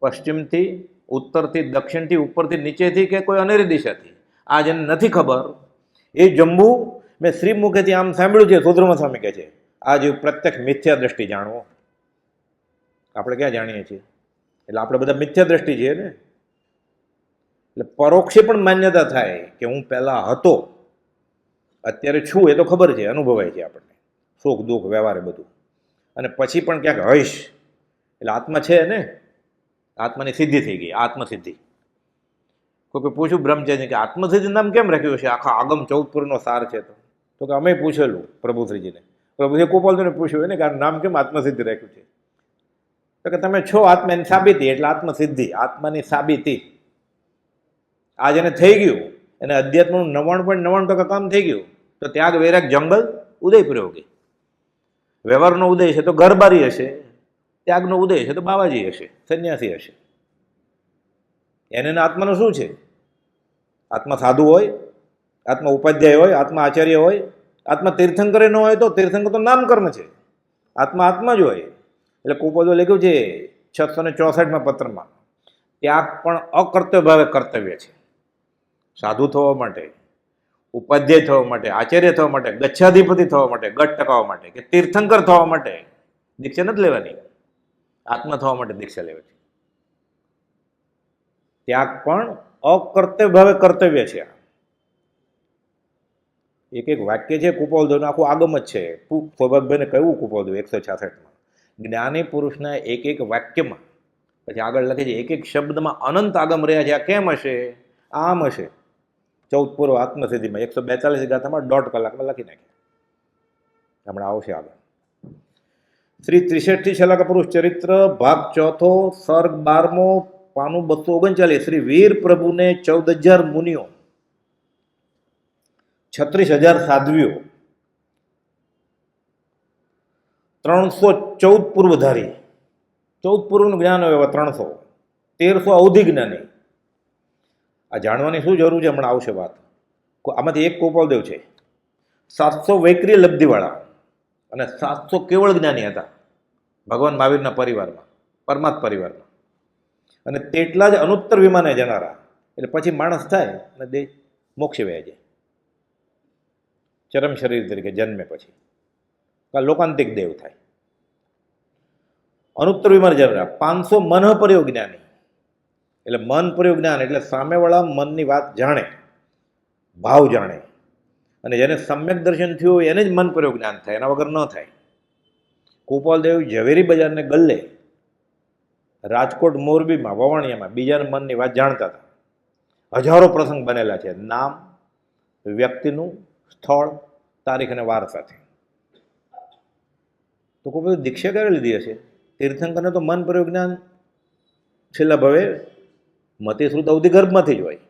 પશ્ચિમથી, ઉત્તરથી, દક્ષિણથી, ઉપરથી, નીચેથી કે કોઈ અનેરી દિશાથી. આ જેને નથી ખબર એ જંબુ મેં શ્રી મુખેથી આમ સાંભળ્યું છે. સુધર્મ સ્વામી કહે છે આ જીવ પ્રત્યક્ષ મિથ્યા દ્રષ્ટિ જાણવો. આપણે ક્યાં જાણીએ છીએ? એટલે આપણે બધા મિથ્યા દ્રષ્ટિ છીએ ને. એટલે પરોક્ષે પણ માન્યતા થાય કે હું પહેલાં હતો, અત્યારે છું, એ તો ખબર છે, અનુભવાય છે આપણને, સુખ દુઃખ વ્યવહાર બધું. અને પછી પણ ક્યાંક હઈશ એટલે આત્મા છે ને. આત્માની સિદ્ધિ થઈ ગઈ, આત્મસિદ્ધિ. કોઈ પૂછ્યું બ્રહ્મચારી કે આત્મસિદ્ધિ નામ કેમ રાખ્યું છે? આખા આગમ 14 પુરનો સાર છે. તો કે અમે પૂછેલું પ્રભુશ્રીજીને. પ્રભુશ્રી ગોપાલજીને પૂછ્યું એને કે આ નામ કેમ આત્મસિદ્ધિ રાખ્યું છે? તો કે તમે છો આત્માની સાબિતી, એટલે આત્મસિદ્ધિ, આત્માની સાબિતી. આ જેને થઈ ગયું એને અધ્યાત્મનું 99.99% કામ થઈ ગયું. તો ત્યાગ વૈરાગ જંગલ ઉદય પ્રયોગી. વ્યવહારનો ઉદય છે તો ઘરબારી હશે, ત્યાગનો ઉદય છે તો બાવાજી હશે, સંન્યાસી હશે. એને આત્માનું શું છે? આત્મા સાધુ હોય, આત્મા ઉપાધ્યાય હોય, આત્મા આચાર્ય હોય, આત્મા તીર્થંકરે ન હોય તો તીર્થંકર તો નામકર્મ છે. આત્મા આત્મા જ હોય. એટલે કુપોદો લખ્યું છે 664મા પત્રમાં ત્યાગ પણ અકર્તવ્ય ભાવે કર્તવ્ય છે. સાધુ થવા માટે, ઉપાધ્યાય થવા માટે, આચાર્ય થવા માટે, ગચ્છાધિપતિ થવા માટે, ગઢ ટકાવવા માટે કે તીર્થંકર થવા માટે દીક્ષા નથી લેવાની. આત્મા થવા માટે દીક્ષા લેવાની. ત્યાગ પણ અકર્તવ્ય ભાવે કર્તવ્ય છે. એક એક વાક્ય છે કુપોલદેવનું, આખું આગમ જ છે. સૌભાગભાઈને કહ્યું કુપોલદેવ 166માં, જ્ઞાની પુરુષના એક એક વાક્યમાં, પછી આગળ લખે છે એક એક શબ્દમાં અનંત આગમ રહ્યા છે. આ કેમ હશે? આમ હશે. 14 પૂર્વ આત્મસિદ્ધિમાં 142 ગાથામાં 1.5 કલાકમાં લખી નાખ્યા. હમણાં આવશે આગળ. શ્રી 63 શલાકા પુરુષ ચરિત્ર ભાગ 4, સર્ગ 12, પાનું 239. શ્રી વીર પ્રભુને 14,000 મુનિઓ, 36,000 સાધ્વીઓ, 314 પૂર્વધારી, 14 પૂર્વનું જ્ઞાન હોય એવા 300, 1300 અવધિ જ્ઞાની. આ જાણવાની શું જરૂર છે? હમણાં આવશે વાત. આમાંથી એક ગોપાલદેવ છે, 700 વૈક્રિય લબ્ધિવાળા અને 700 કેવળ જ્ઞાની હતા ભગવાન મહાવીરના પરિવારમાં, પરમાત્મા પરિવારમાં. અને તેટલા જ અનુત્તર વિમાને જનારા. એટલે પછી માણસ થાય અને દેહ મોક્ષે વયા જાય, ચરમ શરીર તરીકે જન્મે પછી લોકાંતિક દેવ થાય. અનુત્તર વિમાન જનારા 500 મન પ્રયોગ જ્ઞાની. એટલે મન પ્રયોગ જ્ઞાન એટલે સામેવાળા મનની વાત જાણે, ભાવ જાણે, અને જેને સમ્યક દર્શન થયું હોય એને જ મન પ્રયોગ જ્ઞાન થાય, એના વગર ન થાય. ગોપાલદેવ ઝવેરી બજારને ગલ્લે, રાજકોટ, મોરબીમાં, વવાણિયામાં બીજાના મનની વાત જાણતા હતા. હજારો પ્રસંગ બનેલા છે, નામ, વ્યક્તિનું, સ્થળ, તારીખ અને વાર સાથે. તો કોઈ દીક્ષા ક્યારે લીધી હશે? તીર્થંકરને તો મન પ્રયોગ જ્ઞાન છેલ્લા ભવે મતિશ્રુત અવધિ ગર્ભમાંથી જ હોય.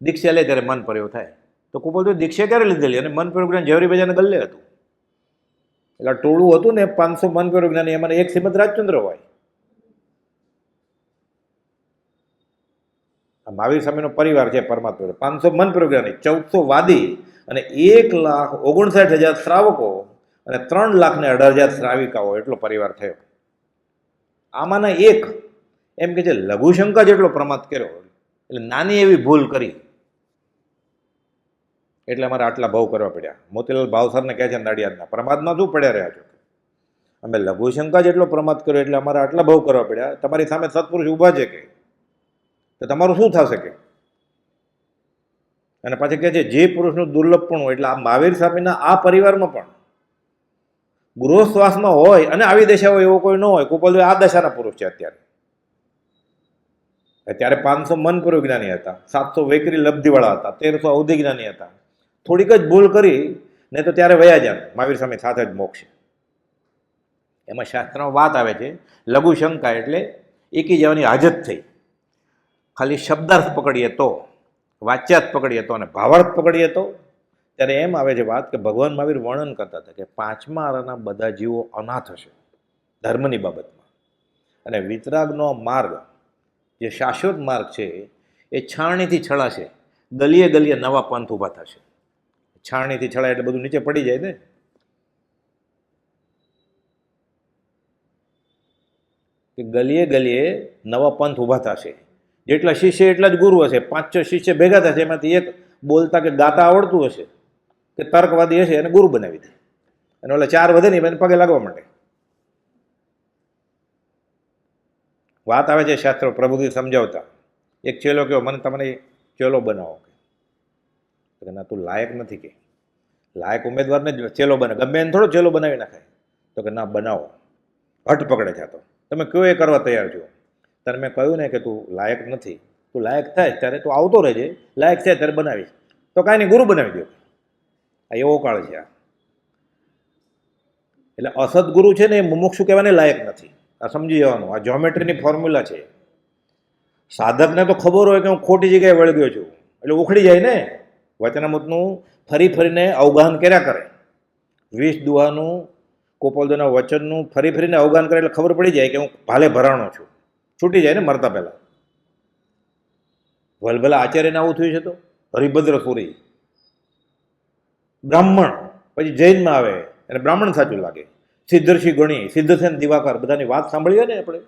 દીક્ષા લે ત્યારે મન પ્રયોગ થાય. તો કુપોલદેવ દીક્ષા ક્યારે લીધેલી? અને મન પ્રયોગ જ્ઞાન ઝવેરી બજારને ગલ્લે હતું. એટલે ટોળું હતું ને 500 મન પ્રયોગ જ્ઞાની, એમાં એક શ્રીમદ રાજચંદ્ર હોય. મહાવીર સ્વામીનો પરિવાર છે પરમાત્મા. 500 મન પ્રયોગ જ્ઞાની, 1400 વાદી અને 1,59,000 શ્રાવકો અને 3,18,000 શ્રાવિકાઓ, એટલો પરિવાર થયો. આમાંના એક એમ કે છે લઘુશંકા જેટલો પ્રમાદ કર્યો, એટલે નાની એવી ભૂલ કરી, એટલે અમારે આટલા ભાવ કરવા પડ્યા. મોતીલાલ ભાવસરને કહે છે નડિયાદના, પ્રમાદમાં શું પડ્યા રહ્યા છો? અમે લઘુશંકા જેટલો પ્રમાદ કર્યો એટલે અમારે આટલા ભાવ કરવા પડ્યા. તમારી સામે સત્પુરુષ ઊભા છે કે, તો તમારું શું થશે કે? અને પાછી કહે છે જે પુરુષનું દુર્લભપણું, એટલે આ મહાવીર સ્વામીના આ પરિવારમાં પણ ગૃહસ્થવાસમાં હોય અને આવી દશા હોય એવો કોઈ ન હોય. કુપોલદેવ આ દશાના પુરુષ છે. અત્યારે 500 મન પ્રયોગ જ્ઞાની હતા, 700 વૈકરી લબ્ધિવાળા હતા, 1300 અવધિ જ્ઞાની હતા. થોડીક જ ભૂલ કરી ને તો ત્યારે વયા જાય મહાવીર સ્વામી સાથે જ મોક્ષ. એમાં શાસ્ત્રમાં વાત આવે છે લઘુ શંકા એટલે એકી જવાની હાજત થઈ. ખાલી શબ્દાર્થ પકડીએ તો, વાચ્યાર્થ પકડીએ તો અને ભાવાર્થ પકડીએ તો, ત્યારે એમ આવે છે વાત કે ભગવાન મહાવીર વર્ણન કરતા હતા કે 5મા આરાના બધા જીવો અનાથ હશે ધર્મની બાબતમાં. અને વિતરાગનો માર્ગ જે શાશ્વત માર્ગ છે એ છાણણીથી છળાશે. ગલીએ ગલીએ નવા પંથ ઊભા થશે. છાણણીથી છળાય એટલે બધું નીચે પડી જાય ને. કે ગલીએ ગલીએ નવા પંથ ઊભા થશે. જેટલા શિષ્ય એટલા જ ગુરુ હશે. 5-6 શિષ્ય ભેગા થશે, એમાંથી એક બોલતા કે ગાતા આવડતું હશે કે તર્કવાદી હશે, એને ગુરુ બનાવી દે. અને ઓલા 4 વધે નહીં, એને પગે લાગવા માંડે. વાત આવે છે શાસ્ત્રો પ્રભુજી સમજાવતા. એક ચેલો કહ્યો મને તમને ચેલો બનાવો. કે ના, તું લાયક નથી. કે લાયક ઉમેદવારને જ ચેલો બને, ગમે એને થોડો ચેલો બનાવી નાખાય. તો કે ના, બનાવો. હઠ પકડે છે. તો તમે કયો એ કરવા તૈયાર છો? ત્યારે મેં કહ્યું ને કે તું લાયક નથી, તું લાયક થાય ત્યારે તું આવતો રહેજે, લાયક થાય ત્યારે બનાવીશ. તો કાંઈ નહીં, ગુરુ બનાવી દો. આ એવો કાળ છે. એટલે અસદગુરુ છે ને એ મુમુક્ષુ કહેવાને લાયક નથી. આ સમજી જવાનું. આ જ્યોમેટ્રીની ફોર્મ્યુલા છે. સાધકને તો ખબર હોય કે હું ખોટી જગ્યાએ વળી ગયો છું, એટલે ઉખડી જાય ને. વચનામૃતનું ફરી ફરીને અવગાહન કર્યા કરે. 20 દુહાનું, ગોપાલદેવના વચનનું ફરી ફરીને અવગાહન કરે એટલે ખબર પડી જાય કે હું ભાલે ભરાણો છું. છૂટી જાય ને મરતા પહેલાં. વલભલા આચાર્યને આવું થયું છે. તો હરિભદ્ર સુરી બ્રાહ્મણ, પછી જૈનમાં આવે અને બ્રાહ્મણ સાચું લાગે. સિદ્ધર્ષિ ગણી, સિદ્ધસેન દિવાકર, બધાની વાત સાંભળીએ ને આપણે.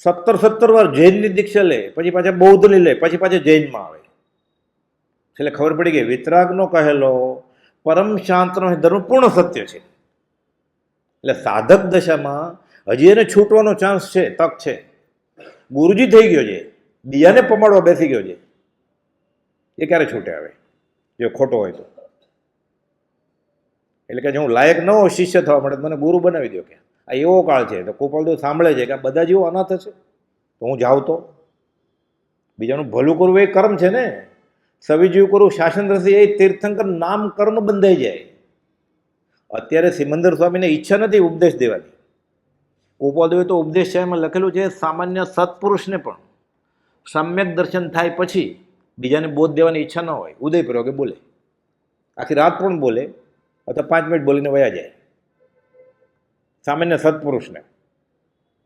17 વાર જૈનની દીક્ષા લે, પછી પાછા બૌદ્ધની લે, પછી પાછા જૈનમાં આવે. એટલે ખબર પડી ગઈ વિતરાગનો કહેલો પરમ શાંતનો ધર્મ પૂર્ણ સત્ય છે. એટલે સાધક દશામાં હજી એને છૂટવાનો ચાન્સ છે, તક છે. ગુરુજી થઈ ગયો છે, બીજાને પમાડવા બેસી ગયો છે, એ ક્યારે છૂટે આવે જો ખોટો હોય તો? એટલે કે હું લાયક ન હોઉં શિષ્ય થવા માટે મને ગુરુ બનાવી દો. કે આ એવો કાળ છે તો કૃપાલદેવ સાંભળે છે કે આ બધા જેવો અનાથ હશે તો હું જાઉં તો બીજાનું ભલું કરવું એ કર્મ છે ને. સવિજીવ કરવું શાસન રસી એ તીર્થંકર નામ કર્મ બંધાઈ જાય. અત્યારે સિમંદર સ્વામીને ઈચ્છા નથી ઉપદેશ દેવાની. કૃપાલદેવે તો ઉપદેશ છે એમાં લખેલું છે સામાન્ય સત્પુરુષને પણ સમ્યક દર્શન થાય પછી બીજાને બોધ દેવાની ઈચ્છા ન હોય ઉદયપૂર્વકે બોલે, આખી રાત પણ બોલે અથવા 5 મિનિટ બોલીને વયા જાય. સામાન્ય સત્પુરુષને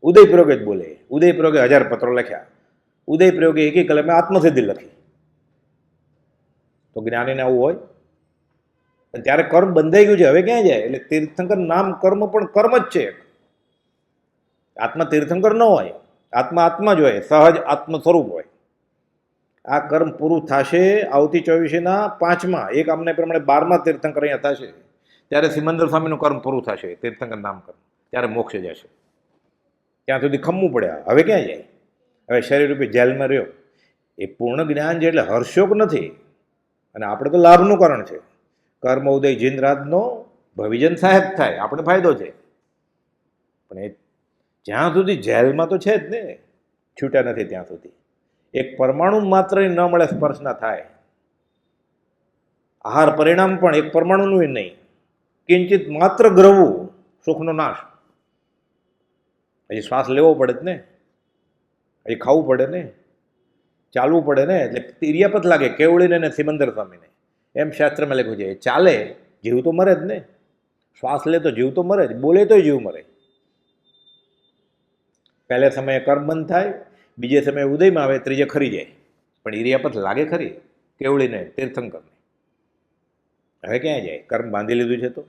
ઉદયપૂર્વકે જ બોલે. ઉદયપૂર્વકે 1000 પત્રો લખ્યા, ઉદયપૂર્વકે એકી કલમે આત્મસિદ્ધિ લખી. તો જ્ઞાનીને આવું હોય? ત્યારે કર્મ બંધાઈ ગયું છે, હવે ક્યાં જાય? એટલે તીર્થંકર નામ કર્મ પણ કર્મ જ છે. આત્મા તીર્થંકર ન હોય, આત્મા આત્મા જ હોય, સહજ આત્મ સ્વરૂપ હોય. આ કર્મ પૂરું થશે આવતી 24ના 5મા, એક આમને પ્રમાણે 12મા તીર્થંકર અહીંયા થશે, ત્યારે સિમંદર સ્વામીનું કર્મ પૂરું થશે, તીર્થંકર નામ કર્મ, ત્યારે મોક્ષ જશે. ત્યાં સુધી ખમવું પડે. હવે ક્યાં જાય? હવે શરીર રૂપી જેલમાં રહ્યો. એ પૂર્ણ જ્ઞાન છે એટલે હર્ષોક નથી, અને આપણે તો લાભનું કારણ છે. કર્મ ઉદય જીનરાજનો ભવિજન સહાયક થાય, આપણે ફાયદો છે. પણ એ જ્યાં સુધી જેલમાં તો છે જ ને, છૂટ્યા નથી ત્યાં સુધી. એક પરમાણુ માત્ર ન મળે, સ્પર્શ ના થાય. આહાર પરિણામ પણ એક પરમાણુનું નહીં, કિંચિત માત્ર ગ્રહવું સુખનો નાશ. હજી શ્વાસ લેવો પડે જ ને, હજી ખાવું પડે ને, ચાલવું પડે ને. એટલે તિર્યાપત લાગે કેવળીને ને સિમંદર સ્વામીને. એમ શાસ્ત્રમાં લખ્યું છે, ચાલે જીવ તો મરે જ ને, શ્વાસ લે તો જીવ તો મરે જ, બોલે તોય જીવ મરે. પહેલે સમયે કર્મ બંધ થાય, બીજે સમયે ઉદયમાં આવે, ત્રીજે ખરી જાય. પણ ઈરિયાપત લાગે ખરી કેવળીને તીર્થંકરને. હવે ક્યાં જાય? કર્મ બાંધી લીધું છે તો.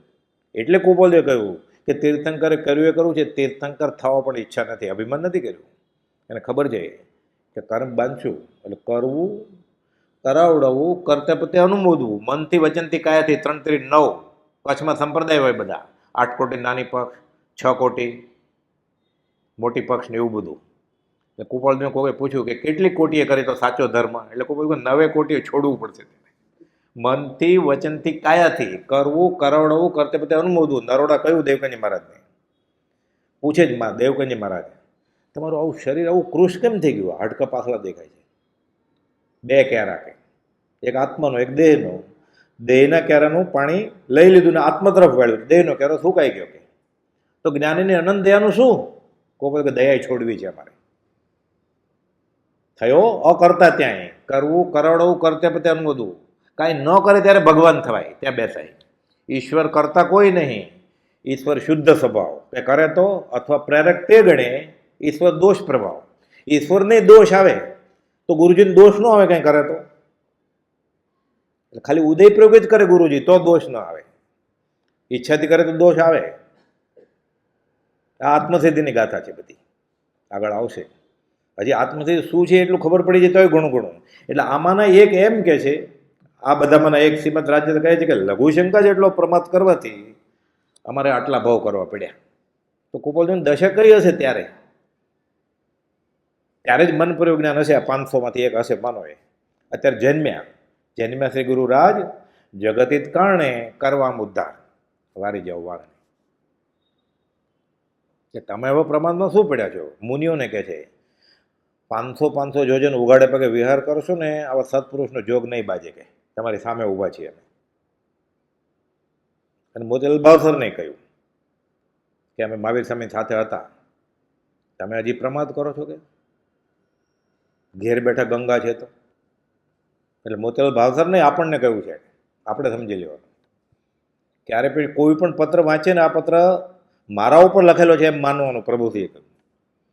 એટલે કૃપાલદેવે કહ્યું કે તીર્થંકરે કર્યું એ કરવું છે, તીર્થંકર થવા પણ ઈચ્છા નથી, અભિમાન નથી કર્યું. એને ખબર છે કે કર્મ બાંધશું એટલે કરવું, કરાવડાવવું, કર્તવ્ય અનુમોદવું, મનથી વચનથી કાયાથી 3 3 9. કચ્છમાં સંપ્રદાય હોય બધા, 8 કોટી નાની પક્ષ, 6 કોટી મોટી પક્ષ ને એવું બધું. એટલે કૃપાલદેવને કોઈ પૂછ્યું કે કેટલી કોટીએ કરી તો સાચો ધર્મ? એટલે કોઈ 9 કોટીએ છોડવું પડશે. મનથી વચનથી કાયાથી કરવું, કરાવડાવવું, કર્તવ્ય અનુમોદવું. નરોડા કયું દેવકંજી મહારાજને પૂછે જ માં દેવકંજી મહારાજ, તમારું આવું શરીર આવું કૃશ કેમ થઈ ગયું? હાડકા પાછલા દેખાય છે, 2 ક્યારા કે, એક આત્માનો એક દેહનો. દેહના ક્યારાનું પાણી લઈ લીધું ને આત્મા તરફ વાળ્યું, દેહનો ક્યારો સુકાઈ ગયો. કે તો જ્ઞાનીને અનંત દયાનું શું? કોઈ કે દયા છોડવી છે અમારે. થયો અકર્તા ત્યાંય કરવું, કરાવડાવવું, કર્તવ્ય અનુમોદવું. કાંઈ ન કરે ત્યારે ભગવાન થવાય, ત્યાં બેસાય. ઈશ્વર કરતા કોઈ નહીં, ઈશ્વર શુદ્ધ સ્વભાવ. કે કરે તો અથવા પ્રેરક તે ગણે ઈશ્વર દોષ પ્રભાવ. ઈશ્વરને દોષ આવે તો ગુરુજીને દોષ ન આવે, કંઈ કરે તો. ખાલી ઉદયપ્રયોગ જ કરે ગુરુજી તો દોષ ન આવે, ઈચ્છાથી કરે તો દોષ આવે. આ આત્મસિદ્ધિની ગાથા છે બધી, આગળ આવશે. હજી આત્મસિદ્ધિ શું છે એટલું ખબર પડી જાય તોય ઘણું ઘણું. એટલે આમાંના એક એમ કે છે, આ બધામાંના એક શ્રીમદ રાજ્ય કહે છે કે લઘુશંકા જેટલો પ્રમાદ કરવાથી અમારે આટલા ભાવ કરવા પડ્યા. તો કૃપાલદેવની દશા કઈ હશે ત્યારે? ત્યારે જ મન પૂર્વક જ્ઞાન હશે. આ 500માંથી એક હશે માનો. એ અત્યારે જન્મ્યા શ્રી ગુરુરાજ જગતિત કારણે કરવા ઉદ્ધાર. વારી જાઓ વારને. કે તમે હવે પ્રમાદમાં શું પડ્યા છો? મુનિઓને કહે છે 500 જોજન ઉઘાડે પગે વિહાર કરશો ને, આવા સત્પુરુષનો જોગ નહીં બાજે. કે તમારી સામે ઊભા છીએ અમે. અને મોતીલાલ ભાવસરને કહ્યું કે અમે મહાવીર સ્વામી સાથે હતા, તમે હજી પ્રમાદ કરો છો? કે ઘેર બેઠા ગંગા છે તો. એટલે મોતીલાલ ભાવસરને આપણને કહ્યું છે, આપણે સમજી લેવાનું. ક્યારે પણ કોઈ પણ પત્ર વાંચે ને, આ પત્ર મારા ઉપર લખેલો છે એમ માનવાનું. પ્રભુશ્રીએ કહ્યું,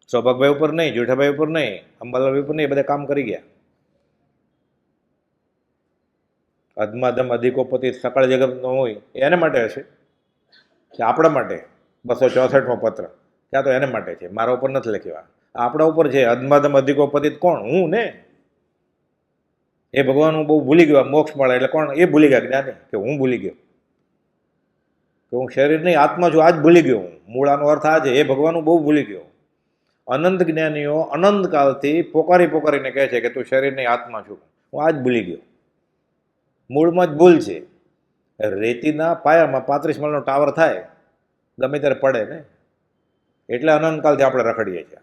સૌભાગભાઈ ઉપર નહીં, જેઠાભાઈ ઉપર નહીં, અંબાલાલભાઈ ઉપર નહીં, એ બધા કામ કરી ગયા. અધમાધમ અધિકોપતિ સકળ જગતનો હોય એને માટે હશે કે આપણા માટે? 264મો પત્ર ક્યાં તો એને માટે છે, મારા ઉપર નથી લખ્યા. આપણા ઉપર છે. અધમાધમ અધિકો પતિત કોણ? હું ને. એ ભગવાન હું બહુ ભૂલી ગયો. મોક્ષ મળે એટલે કોણ? એ ભૂલી ગયા જ્ઞાની, કે હું ભૂલી ગયો, કે હું શરીર નહીં આત્મા છું, આ જ ભૂલી ગયો હું. મૂળાનો અર્થ આ છે. એ ભગવાન હું બહુ ભૂલી ગયો. અનંત જ્ઞાનીઓ અનંત કાળથી પોકારી પોકારીને કહે છે કે તું શરીર નહીં આત્મા છું, હું આ જ ભૂલી ગયો. મૂળમાં જ ભૂલ છે. રેતીના પાયામાં 35 માળનો ટાવર થાય, ગમે ત્યારે પડે ને. એટલે અનંતકાળથી આપણે રખડીએ છીએ.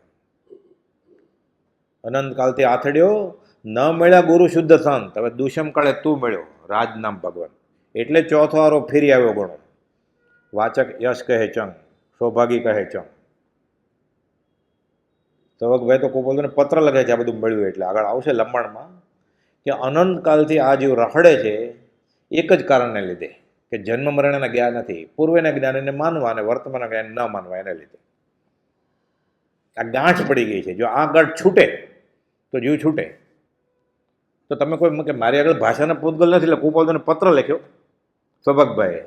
અનંતકાળથી આથડ્યો ન મળ્યા ગુરુ શુદ્ધ સંત. હવે દુષ્મ કાળે તું મળ્યો, રાજ નામ ભગવાન. એટલે ચોથો આરો ફેરી આવ્યો ગણો. વાચક યશ કહે ચંગ, સૌભાગી કહે ચંગ. સવકભાઈ તો કોઈ બોલતો પત્ર લખે છે આ બધું મળ્યું એટલે. આગળ આવશે લંબાણમાં કે અનંતકાળથી આ જીવ રખડે છે એક જ કારણને લીધે, કે જન્મ મરણના જ્ઞાન નથી. પૂર્વેના જ્ઞાનને માનવા અને વર્તમાનના જ્ઞાન ન માનવા, એને લીધે આ ગાંઠ પડી ગઈ છે. જો આ ગાંઠ છૂટે તો જીવ છૂટે. તો તમે કોઈ કે મારી આગળ ભાષાના પૂતગલ નથી એટલે કુપોલને પત્ર લખ્યો સૌભાગભાઈએ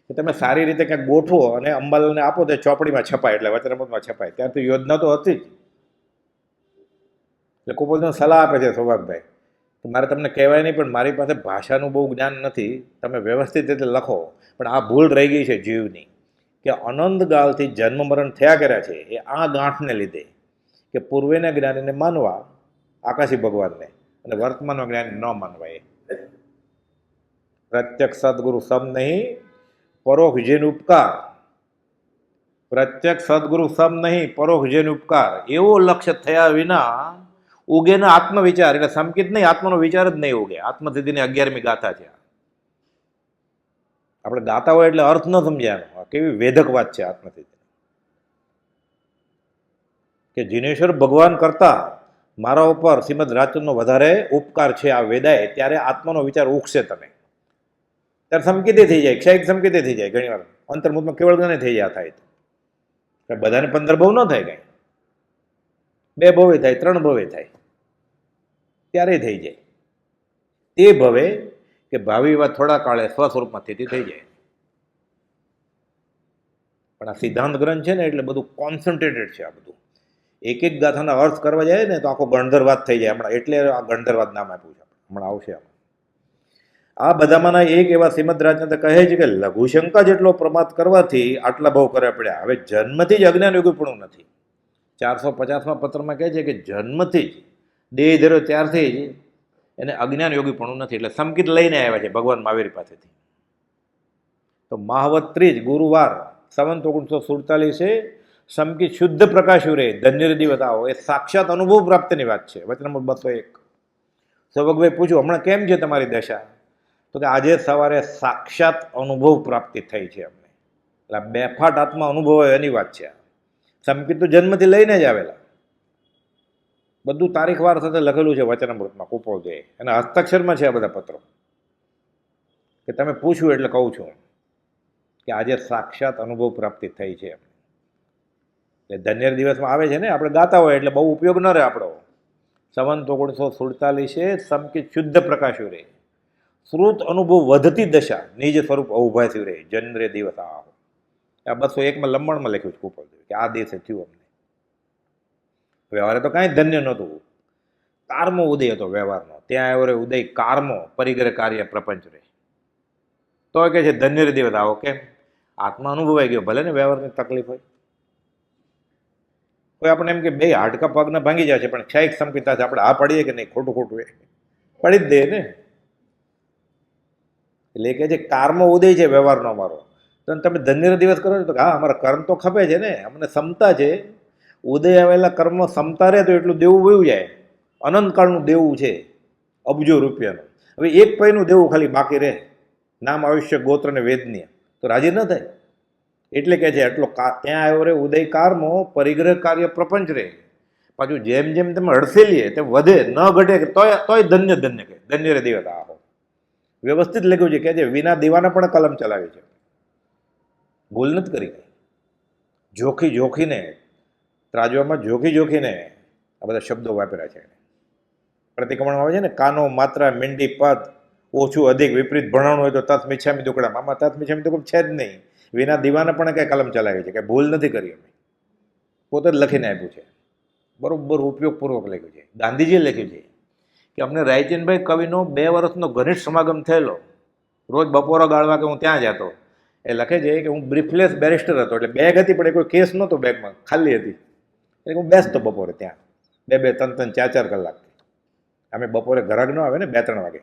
કે તમે સારી રીતે ક્યાંક ગોઠવો અને અંબાલાલને આપો તો ચોપડીમાં છપાય, એટલે વચનામૃતમાં છપાય. ત્યાં તો યોજના તો હતી જ. એટલે કુપોલને સલાહ આપે છે સૌભાગભાઈ કે મારે તમને કહેવાય નહીં, પણ મારી પાસે ભાષાનું બહુ જ્ઞાન નથી, તમે વ્યવસ્થિત રીતે લખો. પણ આ ભૂલ રહી ગઈ છે જીવની, કે અનંતકાળથી જન્મ મરણ થયા કર્યા છે એ આ ગાંઠને લીધે, કે પૂર્વેના જ્ઞાનીને માનવા આકાશી ભગવાનને અને વર્તમાનના જ્ઞાન ન માનવા. એ પ્રત્યક્ષ સદગુરુ સમ નહીં, પરોક્ષ જેન ઉપકાર. પ્રત્યક્ષ સદગુરુ સમ નહીં, પરોક્ષ જેન ઉપકાર. એવો લક્ષ્ય થયા વિના ઉગે ના આત્મવિચાર. એટલે સંકિત નહીં, આત્માનો વિચાર જ નહીં ઉગે. આત્મસિદ્ધિની 11મી ગાથા છે. આપણે ગાતા હોય એટલે અર્થ ન સમજાય. કેવી વેધક વાત છે આત્મસિદ્ધિ, કે જીનેશ્વર ભગવાન કરતા મારા ઉપર શ્રીમદ રાજચંદ્રનો વધારે ઉપકાર છે આ વેદાય, ત્યારે આત્માનો વિચાર ઉગશે તમે. ત્યારે સંકિતે થઈ જાય, ક્ષયિક સંકિતે થઈ જાય. ઘણી વાર અંતર્મુખમાં કેવળ જ્ઞાને થઈ જાય. થાય તો બધાને 15 ભવ ન થાય, કઈ 2 ભવે થાય, 3 ભવે થાય, ત્યારે થઈ જાય. તે ભવે કે ભાવિ વાત થોડા કાળે સ્વસ્વરૂપમાં સ્થિતિ થઈ જાય. પણ આ સિદ્ધાંત ગ્રંથ છે ને એટલે બધું કોન્સન્ટ્રેટેડ છે. આ બધું એક એક ગાથાના અર્થ કરવા જાય ને તો આખો ગણધરવાદ થઈ જાય. હમણાં એટલે આ ગણધરવાદ નામ આપ્યું છે. હમણાં આવશે. આ બધામાંના એક એવા શ્રીમદ રાજચંદ્ર કહે છે કે લઘુશંકા જેટલો પ્રમાદ કરવાથી આટલા ભાવ કરવા પડ્યા. હવે જન્મથી જ અજ્ઞાન યોગીપણું નથી. 450માં પત્રમાં કહે છે કે જન્મથી જ દેહ ધર્યો ત્યારથી જ એને અજ્ઞાન યોગીપણું નથી. એટલે સંકિત લઈને આવ્યા છે ભગવાન મહાવીર પાસેથી. તો મહાવત ત્રીજ ગુરુવાર સંવત 1947 સંકિત શુદ્ધ પ્રકાશ્યું રે ધન્ય દિવસ આવો. એ સાક્ષાત અનુભવ પ્રાપ્તિની વાત છે. વચનામૃત 201. સૌભાગભાઈ પૂછ્યું હમણાં કેમ છે તમારી દશા? તો કે આજે સવારે સાક્ષાત અનુભવ પ્રાપ્તિ થઈ છે અમને. એટલે બેફાટ આત્મા અનુભવ હોય એની વાત છે. સંકિત તો જન્મથી લઈને જ આવેલા. બધું તારીખવાર સાથે લખેલું છે વચનામૃતમાં કુપોલદેવે. એના હસ્તાક્ષરમાં છે આ બધા પત્રો. કે તમે પૂછ્યું એટલે કહું છું કે આજે સાક્ષાત અનુભવ પ્રાપ્તિ થઈ છે. એટલે ધન્ય દિવસમાં આવે છે ને, આપણે ગાતા હોય એટલે બહુ ઉપયોગ ન રહે આપણો. સંવત 1947 સંકિત શુદ્ધ પ્રકાશ્યું રે શ્રુત અનુભવ વધતી દશા નિજ સ્વરૂપ અવભાસ્યું રે જન્મ દિવસ આવો. આ 201માં લંબાણમાં લખ્યું છે કુપોલદેવે કે આ દિવસે થયું અમને. વ્યવહારે તો કાંઈ ધન્ય નહોતું. કારમો ઉદય હતો વ્યવહારનો. ત્યાં આવ્યો રે ઉદય કારમો પરિગ્રહ કાર્ય પ્રપંચ રે. તો કહે છે ધન્ય દિવસ આવો. કેમ? આત્મા અનુભવાઈ ગયો. ભલે ને વ્યવહારની તકલીફ હોય. કોઈ આપણે એમ કે બે હાડકા પગને ભાંગી જાય છે પણ ક્ષયિક સંકિતતા છે, આપણે આ પડીએ કે નહીં? ખોટું ખોટું એ પડી જ દે ને. એટલે કહે છે કારમો ઉદય છે વ્યવહારનો અમારો. તો તમે ધન્ય દિવસ કરો છો તો હા અમારા કર્મ તો ખપે છે ને, અમને ક્ષમતા છે. ઉદય આવેલા કર્મ ક્ષમતા રહે તો એટલું દેવું વયું જાય. અનંતકાળનું દેવું છે, અબજો રૂપિયાનું. હવે એક પૈનું દેવું ખાલી બાકી રહે, નામ આયુષ્ય ગોત્ર ને વેદનીય, તો રાજી ન થાય. એટલે કહે છે એટલો ત્યાં આવ્યો રે ઉદય કારમો પરિગ્રહ કાર્ય પ્રપંચ રે. પાછું જેમ જેમ તમે હડસેલીએ તેમ વધે ન ઘટે. તોય ધન્ય ધન્ય કે ધન્ય રે દિવસ આવો. વ્યવસ્થિત લખ્યું છે. કે છે વિના દીવાના પણ કલમ ચલાવી છે. ભૂલ નથી કરી. જોખી જોખીને ત્રાજવામાં જોખી જોખીને આ બધા શબ્દો વાપર્યા છે. પ્રતિક્રમણ આવે છે ને, કાનો માત્રા મીંડી પદ ઓછું અધિક વિપરીત ભણાણું હોય તો તત મિચ્છામી દુકડા. આમાં તત મિચ્છામી દુકડ છે જ નહીં. વિના દીવાને પણ કઈ કલમ ચલાવી છે. કે ભૂલ નથી કરી. અમે પોતે જ લખીને આપ્યું છે. બરોબર ઉપયોગપૂર્વક લખ્યું છે. ગાંધીજીએ લખ્યું છે કે અમને રાયચંદભાઈ કવિનો 2 વર્ષનો ઘનિષ્ઠ સમાગમ થયેલો, રોજ બપોરો ગાળવા કે હું ત્યાં જતો. એ લખે છે કે હું બ્રીફલેસ બેરિસ્ટર હતો, એટલે બેગ હતી પણ કોઈ કેસ નહોતો બેગમાં, ખાલી હતી. એટલે હું બેસતો બપોરે ત્યાં 2-2, 3-3, 4-4 કલાક. અમે બપોરે ઘરાક ન આવે ને 2-3 વાગે,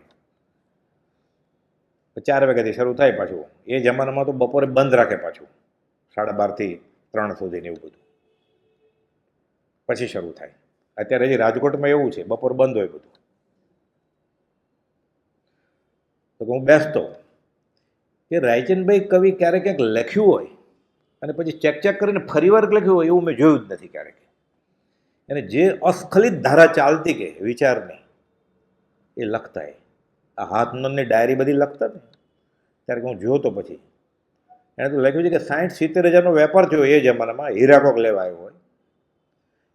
4 વાગ્યાથી શરૂ થાય પાછું. એ જમાનામાં તો બપોરે બંધ રાખે પાછું 12:30 થી 3 સુધીને એવું બધું, પછી શરૂ થાય. અત્યારે હજી રાજકોટમાં એવું છે, બપોર બંધ હોય બધું. તો હું બેસતો કે રાયચંદભાઈ કવિ ક્યારેક ક્યાંક લખ્યું હોય અને પછી ચેક કરીને ફરીવાર લખ્યું હોય એવું મેં જોયું જ નથી ક્યારેક. અને જે અસ્ખલિત ધારા ચાલતી કે વિચારની એ લખતા. આ હાથનની ડાયરી બધી લખતા ને ત્યારે હું જોતો, પછી એણે તો લખ્યું છે કે 60-70 હજારનો વેપાર થયો એ જમાનામાં. હીરાકોક લેવા આવ્યો હોય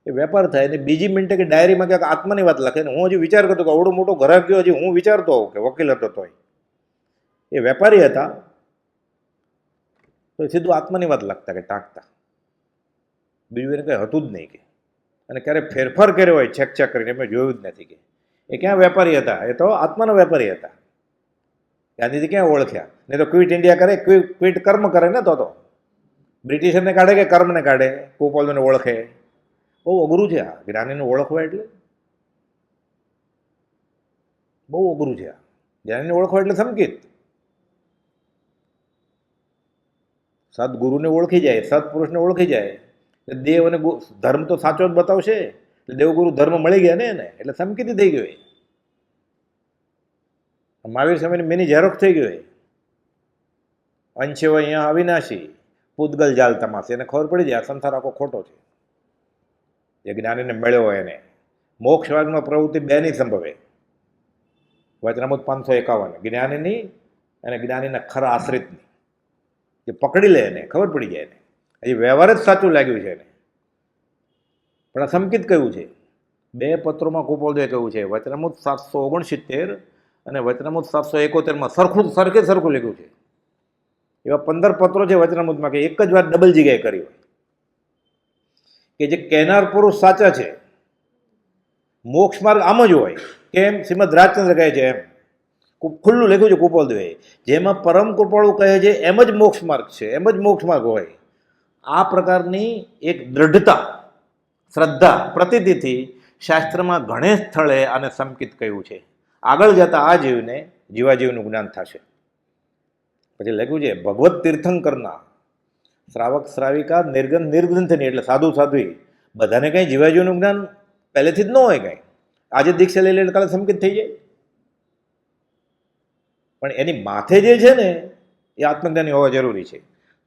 એ વેપાર થાય ને બીજી મિનિટે કે ડાયરીમાં ક્યાંક આત્માની વાત લખે ને હું હજી વિચાર કરતો કે આવડો મોટો ઘરાક ગયો, હજી હું વિચારતો હોઉં કે વકીલ હતો તોય એ વેપારી હતા તો સીધું આત્માની વાત લખતા કે ટાંકતા, બીજું એને કંઈ હતું જ નહીં કે. અને ક્યારે ફેરફાર કર્યો હોય ચેક કરીને મેં જોયું જ નથી કે. એ ક્યાં વેપારી હતા, એ તો આત્માનો વેપારી હતા. ગાંધીજી ક્યાં ઓળખ્યા? નહીં તો ક્વિટ ઇન્ડિયા કરે, ક્વિટ કર્મ કરે ને. તો બ્રિટિશરને કાઢે કે કર્મને કાઢે, કુપોલને ઓળખે. બહુ અઘરું છે આ જ્ઞાનીને ઓળખવા, એટલે બહુ અઘરું છે આ જ્ઞાનીને ઓળખવા. એટલે સંકેત સદગુરુને ઓળખી જાય, સત્પુરુષને ઓળખી જાય, દેવ અને ધર્મ તો સાચો જ બતાવશે. એટલે દેવગુરુ ધર્મ મળી ગયા ને એને, એટલે સંકેતી થઈ ગયો. મહાવીર સ્વામીની મિની ઝેરોક્ષ થઈ ગયો. અંશે હોય અહીંયા અવિનાશી, પૂતગલ જાલ તમાશે. એને ખબર પડી જાય આ સંસાર આખો ખોટો છે. જે જ્ઞાનીને મળ્યો હોય એને મોક્ષ માર્ગમાં પ્રવૃત્તિ 2ની સંભવે. વચનામૃત 551, જ્ઞાનીની અને જ્ઞાનીના ખરા આશ્રિતની. જે પકડી લે એને ખબર પડી જાય. એને હજી વ્યવહાર જ સાચું લાગ્યું છે એને, પણ આ સંકિત કયું છે. 2 પત્રોમાં કુપોલદેવે કહ્યું છે. વચનામૃત 769 અને વચનામૃત 771માં સરખું લખ્યું છે. એવા 15 પત્રો છે વચનામૃતમાં કે એક જ વાત ડબલ જગ્યાએ કરી હોય કે જે કહેનાર પુરુષ સાચા છે, મોક્ષ માર્ગ આમ જ હોય. કેમ? શ્રીમદ રાજચંદ્ર કહે છે એમ ખુલ્લું લખ્યું છે કુપોલદેવે. જેમાં પરમ કૃપાળુ કહે છે એમ જ મોક્ષ માર્ગ છે, એમ જ મોક્ષ માર્ગ હોય. આ પ્રકારની એક દ્રઢતા, શ્રદ્ધા, પ્રતીતિથી શાસ્ત્રમાં ઘણે સ્થળે આને સંકિત કહ્યું છે. આગળ જતા આ જીવને જીવાજીવનું જ્ઞાન થશે. પછી લખ્યું છે ભગવત તીર્થંકરના શ્રાવક શ્રાવિકા નિર્ગ્રંથની, એટલે સાધુ સાધ્વી બધાને કંઈ જીવાજીવનું જ્ઞાન પહેલેથી જ ન હોય કંઈ. આજે દીક્ષા લઈ લે કાલે સંકિત થઈ જાય. પણ એની માથે જે છે ને એ આત્મજ્ઞાની હોવા જરૂરી છે.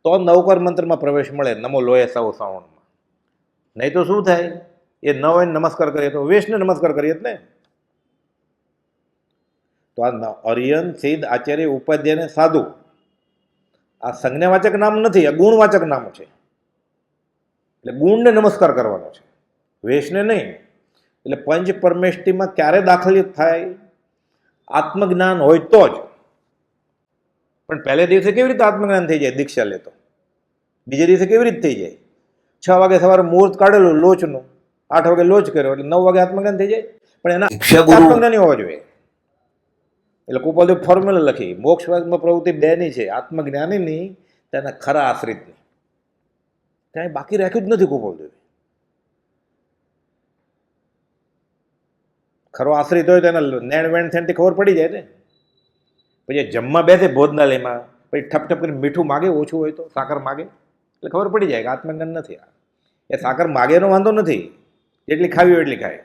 તો નવકર મંત્રમાં પ્રવેશ મળે, નમો લોહે સૌ શ્રાવણમાં. નહીં તો શું થાય? એ ન હોય નમસ્કાર કરીએ તો વેશને નમસ્કાર કરીએ જ ને. તો આ અરિયન સિદ્ધ આચાર્ય ઉપાધ્યાયને સાધુ આ સંજ્ઞાવાચક નામ નથી, આ ગુણવાચક નામ છે. એટલે ગુણને નમસ્કાર કરવાનો છે, વેશને નહીં. એટલે પંચ પરમેષ્ટિમાં ક્યારે દાખલ થાય? આત્મજ્ઞાન હોય તો જ. પણ પહેલે દિવસે કેવી રીતે આત્મજ્ઞાન થઈ જાય? દીક્ષા લેતો. બીજે દિવસે કેવી રીતે થઈ જાય? 6 વાગે સવારે મુહૂર્ત કાઢેલું લોચનું, 8 વાગે લોચ કર્યો એટલે 9 વાગે આત્મજ્ઞાન થઈ જાય. પણ એના આત્મજ્ઞાની હોવા જોઈએ. એટલે કુપોલદેવ ફોર્મ્યુલા લખી, મોક્ષ માર્ગમાં પ્રવૃત્તિ 2ની છે, આત્મજ્ઞાનીની તેના ખરા આશ્રિતની. કાંઈ બાકી રાખ્યું જ નથી કુપોલદેવે. ખરો આશ્રિત હોય તો એના નેણ વેણ થઈને ખબર પડી જાય ને. પછી જમવા બેસે ભોજનાલયમાં, પછી ઠપ કરીને મીઠું માગે, ઓછું હોય તો સાકર માગે, એટલે ખબર પડી જાય કે આત્મજ્ઞાન નથી. એ સાકર માગે એનો વાંધો નથી, જેટલી ખાવી હોય એટલી ખાય,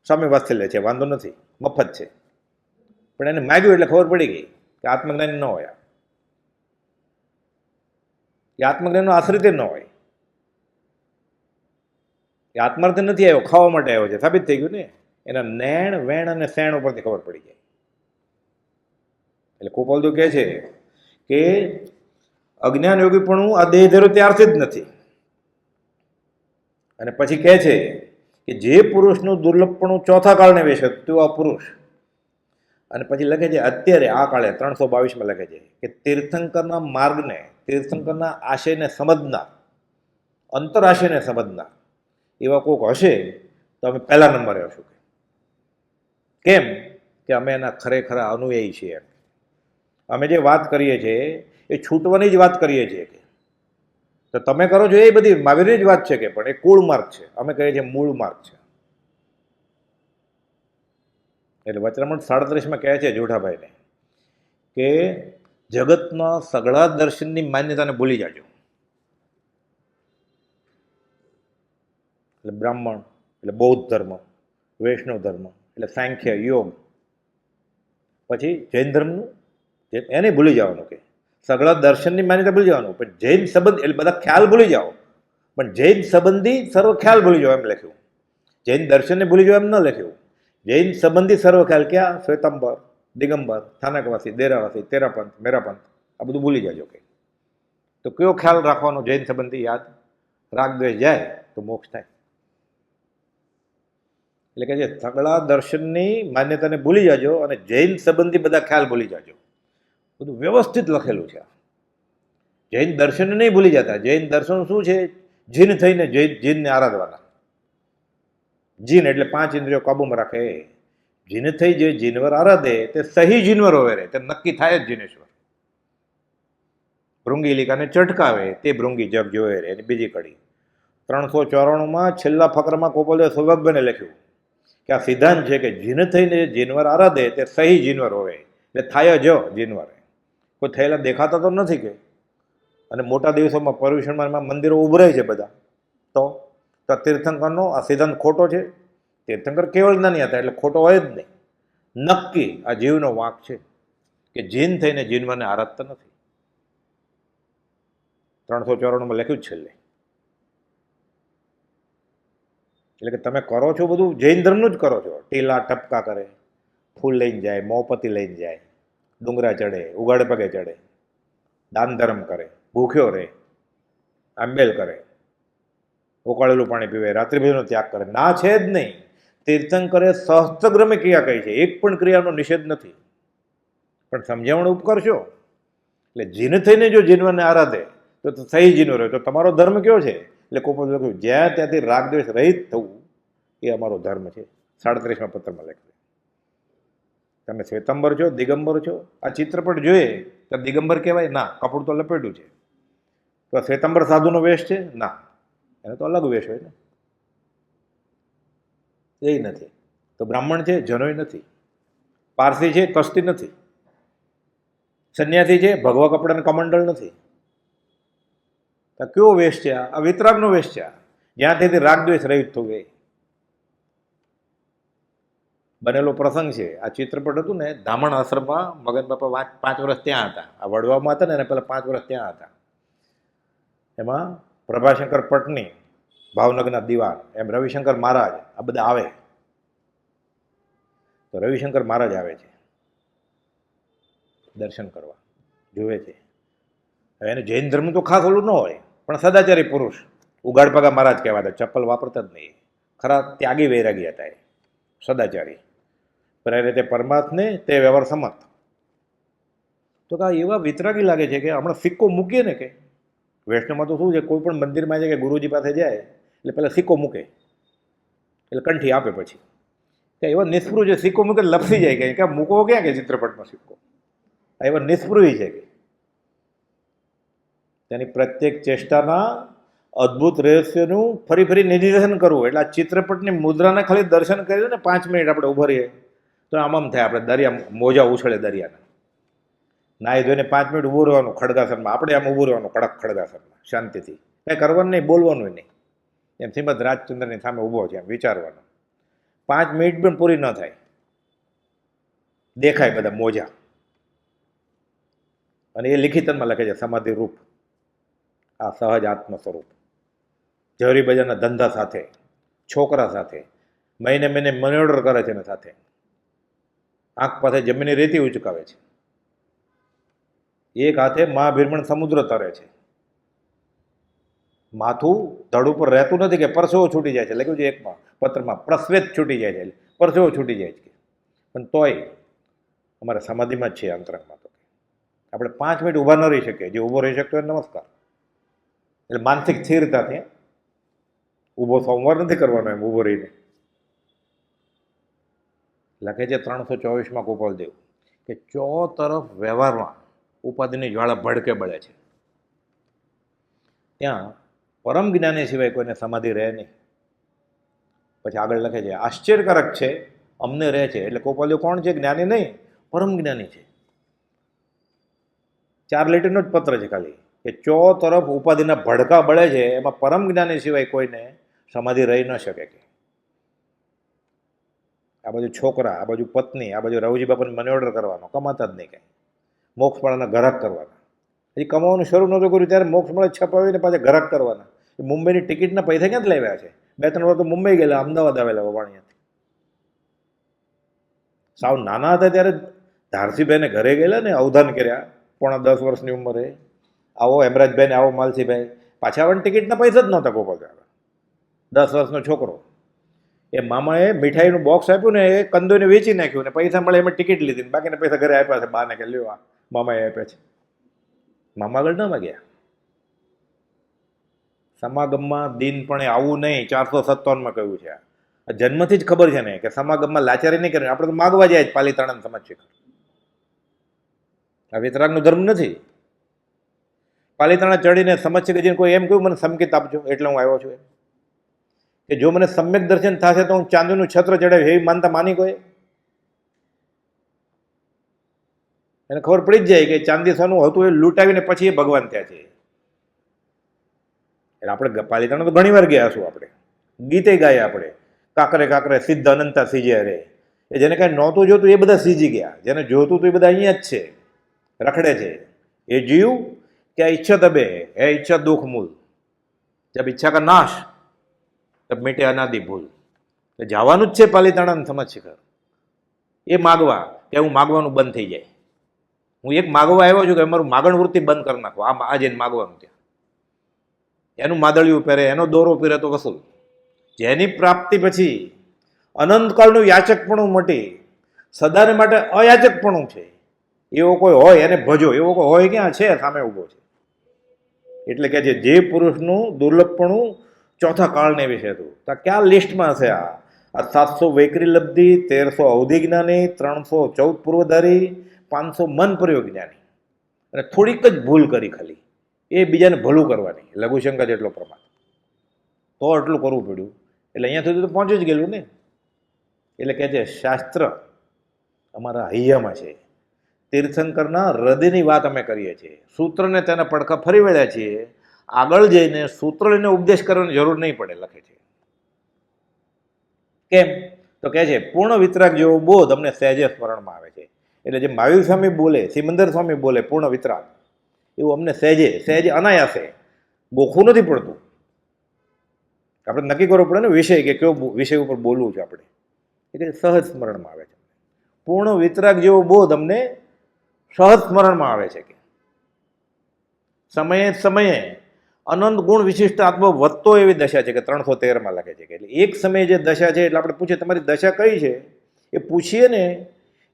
સ્વામી વાત્સલ્ય છે, વાંધો નથી, મફત છે. પણ એને માગ્યું એટલે ખબર પડી ગઈ કે આત્મજ્ઞાની ન હોય, એ આત્મજ્ઞાનનો આશ્રિત ન હોય. એ આત્માર્થ નથી આવ્યો, ખાવા માટે આવ્યો છે, સાબિત થઈ ગયું ને. એના નેણ વેણ અને શેણ ઉપરથી ખબર પડી જાય. એટલે કુપોલદેવ કહે છે કે અજ્ઞાન યોગીપણું આ દેહ ધરો ત્યારથી જ નથી. અને પછી કહે છે કે જે પુરુષનું દુર્લભપણું ચોથા કાળને વેશે તેવો આ પુરુષ. અને પછી લખે છે અત્યારે આ કાળે 322માં લખે છે કે તીર્થંકરના માર્ગને, તીર્થંકરના આશયને સમજનાર, અંતરાશયને સમજનાર એવા કોઈક હશે તો અમે પહેલા નંબરે હશું. કેમ કે અમે એના ખરેખર અનુયાયી છીએ. અમે જે વાત કરીએ છીએ એ છૂટવાની જ વાત કરીએ છીએ. કે તો તમે કરો છો એ બધી મહાવીરની જ વાત છે, કે પણ એ કુળ માર્ગ છે. અમે કહીએ છીએ મૂળ માર્ગ છે. એટલે વચનામૃત 37માં કહે છે જોઠાભાઈને કે જગતના સગળા દર્શનની માન્યતાને ભૂલી જાજો. એટલે બ્રાહ્મણ, એટલે બૌદ્ધ ધર્મ, વૈષ્ણવ ધર્મ, એટલે સાંખ્ય યોગ, પછી જૈન ધર્મનું એને ભૂલી જવાનું. કે સગળા દર્શનની માન્યતા ભૂલી જવાનું, પણ જૈન સંબંધ એટલે બધા ખ્યાલ ભૂલી જાઓ, પણ જૈન સંબંધી સર્વ ખ્યાલ ભૂલી જાઓ એમ લખ્યું. જૈન દર્શનને ભૂલી જાઓ એમ ન લખ્યું. જૈન સંબંધી સર્વ ખ્યાલ ક્યાં? શ્વેતાંબર, દિગંબર, સ્થાનકવાસી, દેરાવાસી, તેરાપંથ, મેરાપંથ, આ બધું ભૂલી જાજો. કે તો કયો ખ્યાલ રાખવાનો જૈન સંબંધી? યાદ, રાગ દ્વેષ જાય તો મોક્ષ થાય. એટલે કે જે સગળા દર્શનની માન્યતાને ભૂલી જાજો અને જૈન સંબંધી બધા ખ્યાલ ભૂલી જાજો. બધું વ્યવસ્થિત લખેલું છે. જૈન દર્શન નહીં ભૂલી જતા. જૈન દર્શન શું છે? જીન થઈને જીનને આરાધવાના. જીન એટલે 5 ઇન્દ્રિયો કાબુમાં રાખે. જીન થઈ જે જીનવર આરાધે તે સહી જીનવર હોવે રે, તે નક્કી થાય જ જીનેશ્વર. ભૃંગીલિકાને ચટકાવે તે ભૃંગી જગ જોવે રે. એની બીજી કડી 394માં છેલ્લા ફકરમાં ગોપાલદેવ સૌભાગ્યને લખ્યું કે આ સિદ્ધાંત છે કે જીન થઈને જીનવર આરાધે તે સહી જીનવર હોવે, એટલે થાય જ જીનવર. કોઈ થયેલા દેખાતા તો નથી. કે અને મોટા દિવસોમાં પર્યુષણમાં મંદિરો ઉભરાય છે બધા. તો તીર્થંકરનો આ સિદ્ધાંત ખોટો છે. તીર્થંકર કેવળ જ્ઞાની હતા એટલે ખોટો હોય જ નહીં. નક્કી આ જીવનો વાંક છે કે જીન થઈને જીનવરને આરાધતા નથી. 394માં લખ્યું જ છેલ્લે. એટલે કે તમે કરો છો બધું જૈન ધર્મનું જ કરો છો. ટીલા ટપકા કરે, ફૂલ લઈને જાય, મોપતી લઈને જાય, ડુંગરા ચડે, ઉગાડ પગે ચડે, દાન ધર્મ કરે, ભૂખ્યો રહે, આંબેલ કરે, ઉકાળેલું પાણી પીવે, રાત્રિભોજનનો ત્યાગ કરે. ના છે જ નહીં. તીર્થંકરે સહસ્ત્રગ્રમે ક્રિયા કહી છે. એક પણ ક્રિયાનો નિષેધ નથી. પણ સમજાવણ ઉપકરશો. એટલે જીન થઈને જો જીનવરને આરાધે તો સહી જીનવર હોય. તો તમારો ધર્મ કયો છે? એટલે કોઈ લખ્યું જ્યાં ત્યાંથી રાગદ્વેષ રહિત થવું એ અમારો ધર્મ છે. 37માં પત્રમાં લખ્યું. તમે શ્વેતાંબર છો, દિગંબર છો. આ ચિત્રપટ જોઈએ તો દિગંબર કહેવાય? ના, કપડું તો લપેટ્યું છે. તો આ શ્વેતાંબર સાધુનો વેશ છે? ના, એને તો અલગ વેશ હોય ને. એ નથી. તો બ્રાહ્મણ છે, જનોય નથી. પારસી છે, કસ્તી નથી. સંન્યાસી છે, ભગવા કપડાને કમંડળ નથી. તો કયો વેશ છે? આ વિતરાગનો વેશ છે. જ્યાંથી રાગદ્વેષ રહિત થવું એ બનેલો પ્રસંગ છે. આ ચિત્રપટ હતું ને ધામણ આશ્રમમાં મગન બાપા 5 વર્ષ ત્યાં હતા. આ વડવામાં હતા ને એને પહેલાં 5 વર્ષ ત્યાં હતા. એમાં પ્રભાશંકર પટની, ભાવનગરના દિવાન, એમ રવિશંકર મહારાજ, આ બધા આવે. તો રવિશંકર મહારાજ આવે છે દર્શન કરવા, જોવે છે. હવે એને જૈન ધર્મ તો ખાસ ઓલું ન હોય, પણ સદાચારી પુરુષ, ઉગાડ પગા મહારાજ કહેવાતા, ચપ્પલ વાપરતા જ નહીં. ખરા ત્યાગી વૈરાગી હતા એ, સદાચારી. પણ તે પરમાત્મને તે વ્યવહાર સમર્થ. તો કે એવા વિતરાગી લાગે છે કે હમણાં સિક્કો મૂકીએ ને, કે વૈષ્ણવમાં તો શું છે, કોઈ પણ મંદિરમાં જાય કે ગુરુજી પાસે જાય એટલે પહેલાં સિક્કો મૂકે, એટલે કંઠી આપે. પછી કે એવા નિષ્પૃહ છે, સિક્કો મૂકે લપસી જાય. કે મૂકવો ક્યાં કે ચિત્રપટમાં સિક્કો? આ એવા નિષ્પૃહી છે કે તેની પ્રત્યેક ચેષ્ટાના અદ્ભુત રહસ્યનું ફરી ફરી નિરીક્ષણ કરવું. એટલે આ ચિત્રપટની મુદ્રાને ખાલી દર્શન કરી ને 5 મિનિટ આપણે ઉભા રહીએ તો આમ થાય આપણે દરિયા મોજા ઉછળે દરિયાના. નાહી ધોઈને 5 મિનિટ ઊભું રહેવાનું ખડગાસનમાં. આપણે આમ ઊભું રહેવાનું કડક ખડગાસનમાં શાંતિથી, કંઈ કરવાનું નહીં, બોલવાનું નહીં. એમ શ્રીમદ રાજચંદ્રની સામે ઊભો છે એમ વિચારવાનું. 5 મિનિટ પણ પૂરી ન થાય, દેખાય બધા મોજા. અને એ લિખિતમાં લખે છે સમાધિ રૂપ આ સહજ આત્મ સ્વરૂપ. ઝવેરી બજારના ધંધા સાથે, છોકરા સાથે, મહિને મહિને મની ઓર્ડર કરે છે, એના સાથે આંખ પાસે જમીનની રેતી ઉચકાવે છે. એક હાથે મહાભીરમણ સમુદ્ર તરે છે. માથું ધડ ઉપર રહેતું નથી કે પરસેવો છૂટી જાય છે. લખ્યું છે એકમાં પત્રમાં, પ્રસ્વેત છૂટી જાય છે, પરસેવો છૂટી જાય છે. પણ તોય અમારે સમાધિમાં જ છે અંતરંગમાં. તો આપણે 5 મિનિટ ઊભા ન રહી શકીએ. જે ઊભો રહી શકતો હોય નમસ્કાર. એટલે માનસિક સ્થિરતાથી ઊભો સોમવાર નથી કરવાનો એમ ઊભો રહીને. લખે છે 324માં ગોપાલદેવ કે ચો તરફ વ્યવહારમાં ઉપાધિની જ્વાળા ભડકે બળે છે. ત્યાં પરમ જ્ઞાની સિવાય કોઈને સમાધિ રહે નહીં. પછી આગળ લખે છે આશ્ચર્યકારક છે અમને રહે છે. એટલે ગોપાલદેવ કોણ છે? જ્ઞાની નહીં, પરમ જ્ઞાની છે. 4 લીટીનો જ પત્ર છે ખાલી કે ચો તરફ ઉપાધિના ભડકા બળે છે. એમાં પરમ જ્ઞાની સિવાય કોઈને સમાધિ રહી ન શકે. કે આ બાજુ છોકરા, આ બાજુ પત્ની, આ બાજુ રવજી બાપાને મની ઓર્ડર કરવાનો, કમાતા જ નહીં કંઈ. મોક્ષ મળવાના ગ્રાહક કરવાના. હજી કમાવાનું શરૂ નહોતું કર્યું ત્યારે મોક્ષ મળે છપાવીને પાછા ગ્રાહક કરવાના. એ મુંબઈની ટિકિટના પૈસા ક્યાંથી લાવ્યા છે? 2-3 વાર તો મુંબઈ ગયેલા, અમદાવાદ આવેલા વવાણિયાથી. સાવ નાના હતા ત્યારે ધારસીભાઈને ઘરે ગયેલા ને, અવધાન કર્યા 9.5 વર્ષની ઉંમરે. આવો હેમરાજભાઈ ને આવો માલસીભાઈ, પાછા આવવાની ટિકિટના પૈસા જ નહોતા ગોપાલ. 10 વર્ષનો છોકરો. એ મામાએ મીઠાઈનું બોક્સ આપ્યું ને, એ કંદોઈને વેચી નાખ્યું ને પૈસા મળે એમાં ટિકિટ લીધી ને બાકીના પૈસા ઘરે આપ્યા છે બાને કે લ્યો આ મામાએ આપ્યા છે. મામા આગળ ન માગ્યા. સમાગમમાં દિનપણે આવવું નહીં, 457માં કહ્યું છે. આ જન્મથી જ ખબર છે ને કે સમાગમમાં લાચારી નહીં કરવી. આપણે તો માગવા જાય જ પાલીતાણા સમાજ શિખર. આ વિતરાગનો ધર્મ નથી. પાલીતાણા ચડીને સમાજ શિખર જઈને કોઈ એમ કહ્યું મને સંકેત આપજો એટલે હું આવ્યો છું, કે જો મને સમ્યક દર્શન થશે તો હું ચાંદીનું છત્ર ચડાવી એવી માનતા માની કોઈ? એને ખબર પડી જ જાય કે ચાંદી સોનું હતું એ લૂંટાવીને પછી એ ભગવાન થયા છે. એટલે આપણે પાલીતાણા તો ઘણી વાર ગયા છું. આપણે ગીતે ગાયા, આપણે કાકરે કાકરે સિદ્ધ અનંતા સીજ્યા રે. એ જેને કાંઈ નહોતું જોતું એ બધા સીજી ગયા, જેને જોતું હતું એ બધા અહીંયા જ છે, રખડે છે. એ જીવ કે ઈચ્છા દબે હે ઈચ્છા દુઃખ મૂલ, જબ ઈચ્છા કા નાશ તબ મીટે અનાદિ ભૂલ. તો જવાનું જ છે પાલીતાણા સમાજ શિખર. એ માગવા કે હું માગવાનું બંધ થઈ જાય. હું એક માગવા આવ્યો છું કે અમારું માગણ વૃત્તિ બંધ કરી નાખો. આ જઈને માગવાનું ત્યાં એનું માદળિયું પહેરે, એનો દોરો પહેરે તો વસૂલ. જેની પ્રાપ્તિ પછી અનંતકાળનું યાચકપણું મટી સદાને માટે અયાચકપણું છે. એવો કોઈ હોય એને ભજો. એવો કોઈ હોય ક્યાં છે? સામે ઊભો છે. એટલે કે જે પુરુષનું દુર્લભપણું ચોથા કાળને વિશે હતું તો ક્યાં લિસ્ટમાં છે? આ 700 વૈકરી લબ્ધિ, 1300 અવધિ જ્ઞાની, 314 પૂર્વધારી, 500 મન પ્રયોગ જ્ઞાની. અને થોડીક જ ભૂલ કરી ખાલી, એ બીજાને ભલું કરવાની, લઘુશંકા જેટલો પ્રમાણ, તો એટલું કરવું પડ્યું. એટલે અહીંયા સુધી તો પહોંચી જ ગયેલું ને. એટલે કહે છે શાસ્ત્ર અમારા હૈયામાં છે, તીર્થંકરના હૃદયની વાત અમે કરીએ છીએ, સૂત્રને તેના પડખા ફરી વળ્યા છીએ. આગળ જઈને સૂત્ર લઈને ઉપદેશ કરવાની જરૂર નહીં પડે. લખે છે કેમ? તો કહે છે પૂર્ણ વિતરાગ જેવો બોધ અમને સહેજે સ્મરણમાં આવે છે. એટલે જે મહાવીર સ્વામી બોલે, સિમંદર સ્વામી બોલે પૂર્ણ વિતરાગ, એવું અમને સહેજે અનાયાસે, ગોખવું નથી પડતું. આપણે નક્કી કરવું પડે ને વિષય, કે કયો વિષય ઉપર બોલવું છે આપણે. એટલે સહજ સ્મરણમાં આવે છે. પૂર્ણ વિતરાગ જેવો બોધ અમને સહજ સ્મરણમાં આવે છે. કે સમયે સમયે અનંત ગુણ વિશિષ્ટ આત્મા વધતો એવી દશા છે. કે 313માં લખે છે કે એટલે એક સમયે જે દશા છે, એટલે આપણે પૂછીએ તમારી દશા કઈ છે, એ પૂછીએ ને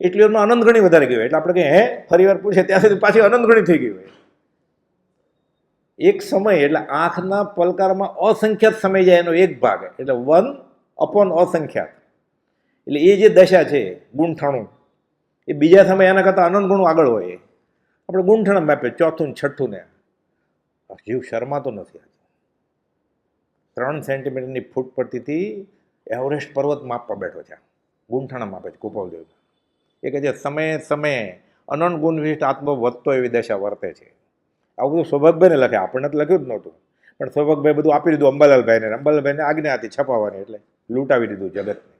એટલી વારમાં અનંત ગણી વધારે ગઈ હોય. એટલે આપણે કહીએ હે ફરી વાર પૂછે ત્યાં સુધી પાછી અનંત ગણી થઈ ગઈ હોય. એક સમય એટલે આંખના પલકારમાં અસંખ્યાત સમય જાય એનો એક ભાગ, એટલે 1 અસંખ્યાત. એટલે એ જે દશા છે ગુણઠાણું, એ બીજા સમય એના કરતાં અનંત ગુણું આગળ હોય. આપણે ગુણઠાણ માપીએ, ચોથું ને છઠ્ઠું ને. જીવ શરમાતો નથી. 3 સેન્ટીમીટરની ફૂટ પડતીથી એવરેસ્ટ પર્વત માપવા બેઠો છે. ગુણઠાણા માપે છે ગોપાલદેવ. એ કહે છે સમયે સમયે અનંત ગુણ વિશિષ્ટ આત્મા વધતો એવી દશા વર્તે છે. આવું બધું સૌભાગભાઈને લખે, આપણને તો લખ્યું જ નહોતું, પણ સૌભાગભાઈ બધું આપી દીધું અંબાલાલભાઈને. અંબાલાલભાઈને આજ્ઞા હતી છપાવવાની, એટલે લૂંટાવી દીધું જગતને.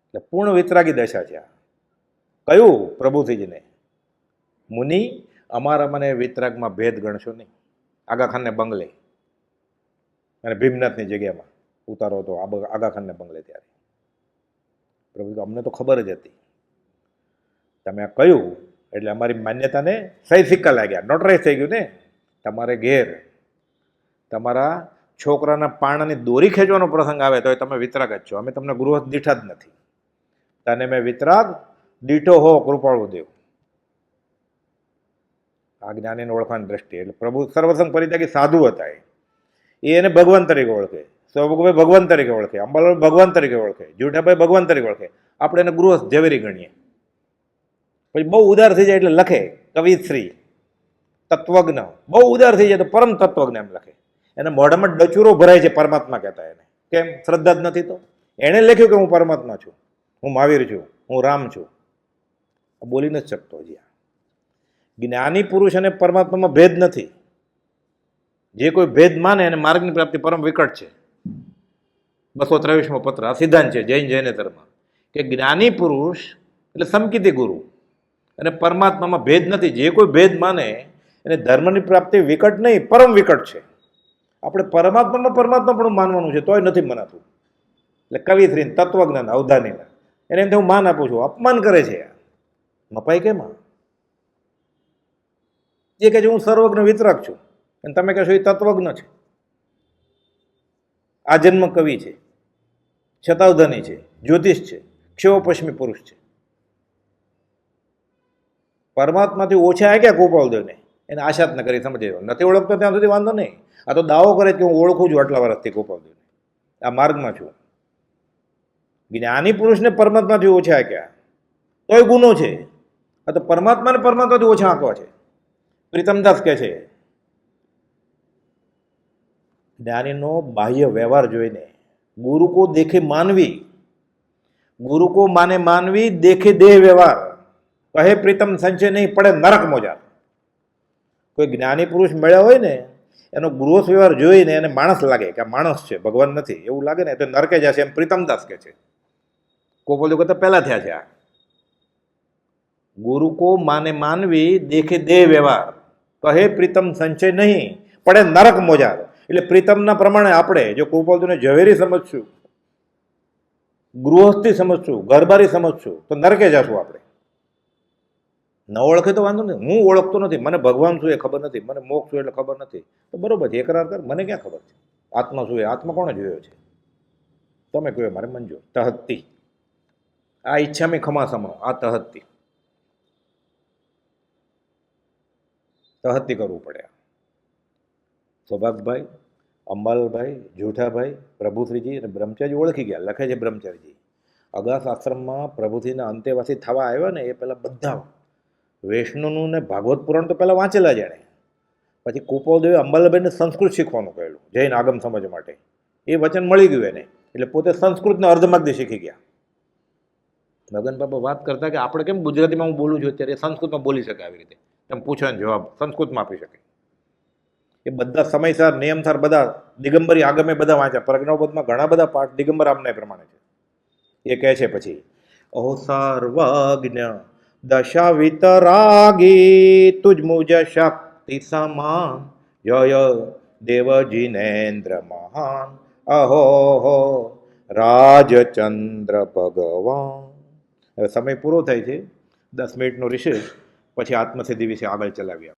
એટલે પૂર્ણ વિતરાગી દશા છે આ. કયું? પ્રભુથીજીને મુનિ અમારા મને વિતરાગમાં ભેદ ગણશો નહીં. આગાખાનને બંગલે અને ભીમનાથની જગ્યામાં ઉતારો હતો આગાખાનને બંગલે. ત્યારે પ્રભુ અમને તો ખબર જ હતી, તમે આ કહ્યું એટલે અમારી માન્યતાને સહી સિક્કા લાગ્યા, નોટરાઇઝ થઈ ગયું ને. તમારે ઘેર તમારા છોકરાના પારણાની દોરી ખેંચવાનો પ્રસંગ આવે તો તમે વિતરાગ જ છો. અમે તમને ગૃહસ્થ દીઠા જ નથી. તને મેં વિતરાગ દીઠો હો કૃપાળુ દેવ. આ જ્ઞાનીને ઓળખવાની દ્રષ્ટિએ એટલે પ્રભુ સર્વસંગ પરિત્યાગી સાધુ હતા. એને ભગવાન તરીકે ઓળખે. સૌભાઈ ભગવાન તરીકે ઓળખે, અંબાલાલ ભગવાન તરીકે ઓળખે, જુઠાભાઈ ભગવાન તરીકે ઓળખે, આપણે એને ગૃહસ્થ ઝવેરી ગણીએ. પછી બહુ ઉદાર થઈ જાય એટલે લખે કવિશ્રી, તત્વજ્ઞ. બહુ ઉદાર થઈ જાય તો પરમ તત્વજ્ઞ એમ લખે. એને મોઢામાં ડચુરો ભરાય છે પરમાત્મા કહેતા એને. કેમ? શ્રદ્ધા જ નથી તો. એણે લખ્યું કે હું પરમાત્મા છું, હું મહાવીર છું, હું રામ છું. બોલી નથી શકતો હજી. જ્ઞાની પુરુષ અને પરમાત્મામાં ભેદ નથી. જે કોઈ ભેદ માને એને માર્ગની પ્રાપ્તિ પરમ વિકટ છે. 223મો પત્ર આ સિદ્ધાંત છે જૈન જૈનેતરમાં, કે જ્ઞાની પુરુષ એટલે સમકીતી ગુરુ અને પરમાત્મામાં ભેદ નથી. જે કોઈ ભેદ માને એને ધર્મની પ્રાપ્તિ વિકટ નહીં, પરમ વિકટ છે. આપણે પરમાત્મા પણ માનવાનું છે તોય નથી મનાતું. એટલે કવિશ્રી, તત્વજ્ઞાન, અવધાનીના એને એમ હું માન આપું છું, અપમાન કરે છે. મપાઈ કેમ? જે કહે છે હું સર્વજ્ઞ વિતરક છું અને તમે કહેશો એ તત્વજ્ઞ છે, આ જન્મ કવિ છે, શતાવધાની છે, જ્યોતિષ છે, ક્ષયોપશ્મી પુરુષ છે. પરમાત્માથી ઓછા આ ક્યાં ગોપાલદેવને? એને આશા જ ન કરી સમજે. નથી ઓળખતો ત્યાં સુધી વાંધો નહીં. આ તો દાવો કરે કે હું ઓળખું છું આટલા વર્ષથી ગોપાલદેવને, આ માર્ગમાં છું. જ્ઞાની પુરુષને પરમાત્માથી ઓછા ક્યાં? તોય ગુનો છે. આ તો પરમાત્માથી ઓછા આંકવા છે. પ્રીતમદાસ કહે છે જ્ઞાનીનો બાહ્ય વ્યવહાર જોઈને ગુરુ કો દેખે માનવી, ગુરુ કો માને માનવી, દેખે દેહ વ્યવહાર, કહે પ્રીતમ સંચય નહીં, પડે નરક મોજા. કોઈ જ્ઞાની પુરુષ મળ્યા હોય ને એનો ગૃહસ્થ વ્યવહાર જોઈને એને માણસ લાગે કે આ માણસ છે, ભગવાન નથી એવું લાગે ને તો નરકે જશે, એમ પ્રીતમદાસ કે છે. કોપોલ કરતા પહેલા થયા છે આ. ગુરુ કો માને માનવી, દેખે દેહ વ્યવહાર, કહે પ્રીતમ સંચય નહીં, પડે નરક મોજાર. એટલે પ્રીતમના પ્રમાણે આપણે જો ગોપાલજીને ઝવેરી સમજશું, ગૃહસ્થી સમજશું, ઘરબારી સમજશું તો નરકે જશું આપણે. ન ઓળખે તો વાંધો નહીં. હું ઓળખતો નથી, મને ભગવાન શું એ ખબર નથી, મને મોક્ષ શું એટલે ખબર નથી, તો બરોબર છે, એકરાર કર. મને ક્યાં ખબર છે આત્મા શું એ? આત્મા કોણે જોયો છે? તમે કહ્યું મારે મંજૂર. તહત્તી આ ઈચ્છા મેં ખમા સમણો, આ તહત્તી કરવું પડે. સૌભાગભાઈ, અંબાલાલભાઈ, જૂઠાભાઈ, પ્રભુશ્રીજી અને બ્રહ્મચારી ઓળખી ગયા. લખે છે બ્રહ્મચારીજી, અગાસ આશ્રમમાં પ્રભુશ્રીના અંતેવાસી થવા આવ્યા ને એ પહેલાં બધા વૈષ્ણવનું ને ભાગવત પુરાણ તો પહેલાં વાંચેલા જ એણે. પછી કુપોદેવે અંબાલાલભાઈને સંસ્કૃત શીખવાનું કહેલું જૈન આગમ સમજ માટે. એ વચન મળી ગયું એને, એટલે પોતે સંસ્કૃતને અર્ધમાગદી શીખી ગયા. મગન બાબા વાત કરતા કે આપણે કેમ ગુજરાતીમાં હું બોલું છું અત્યારે સંસ્કૃતમાં બોલી શકે આવી રીતે, તમે પૂછો ને જવાબ સંસ્કૃતમાં આપી શકે. એ બધા સમયસર નિયમસર બધા દિગંબરી આગમે બધા વાંચ્યા. પ્રજ્ઞાબોધમાં ઘણા બધા પાઠ દિગંબર આમના પ્રમાણે છે. એ કહે છે પછી ઓ સર્વજ્ઞ દશા વિતરાગી તુજ મુજ શક્તિ સમાન જય દેવ જીનેન્દ્ર મહાન અહો હો રાજચંદ્ર ભગવાન. હવે સમય પૂરો થાય છે, 10 મિનિટનો રિસેસ, પછી આત્મસિદ્ધિ વિશે આગળ ચલાવ્યા.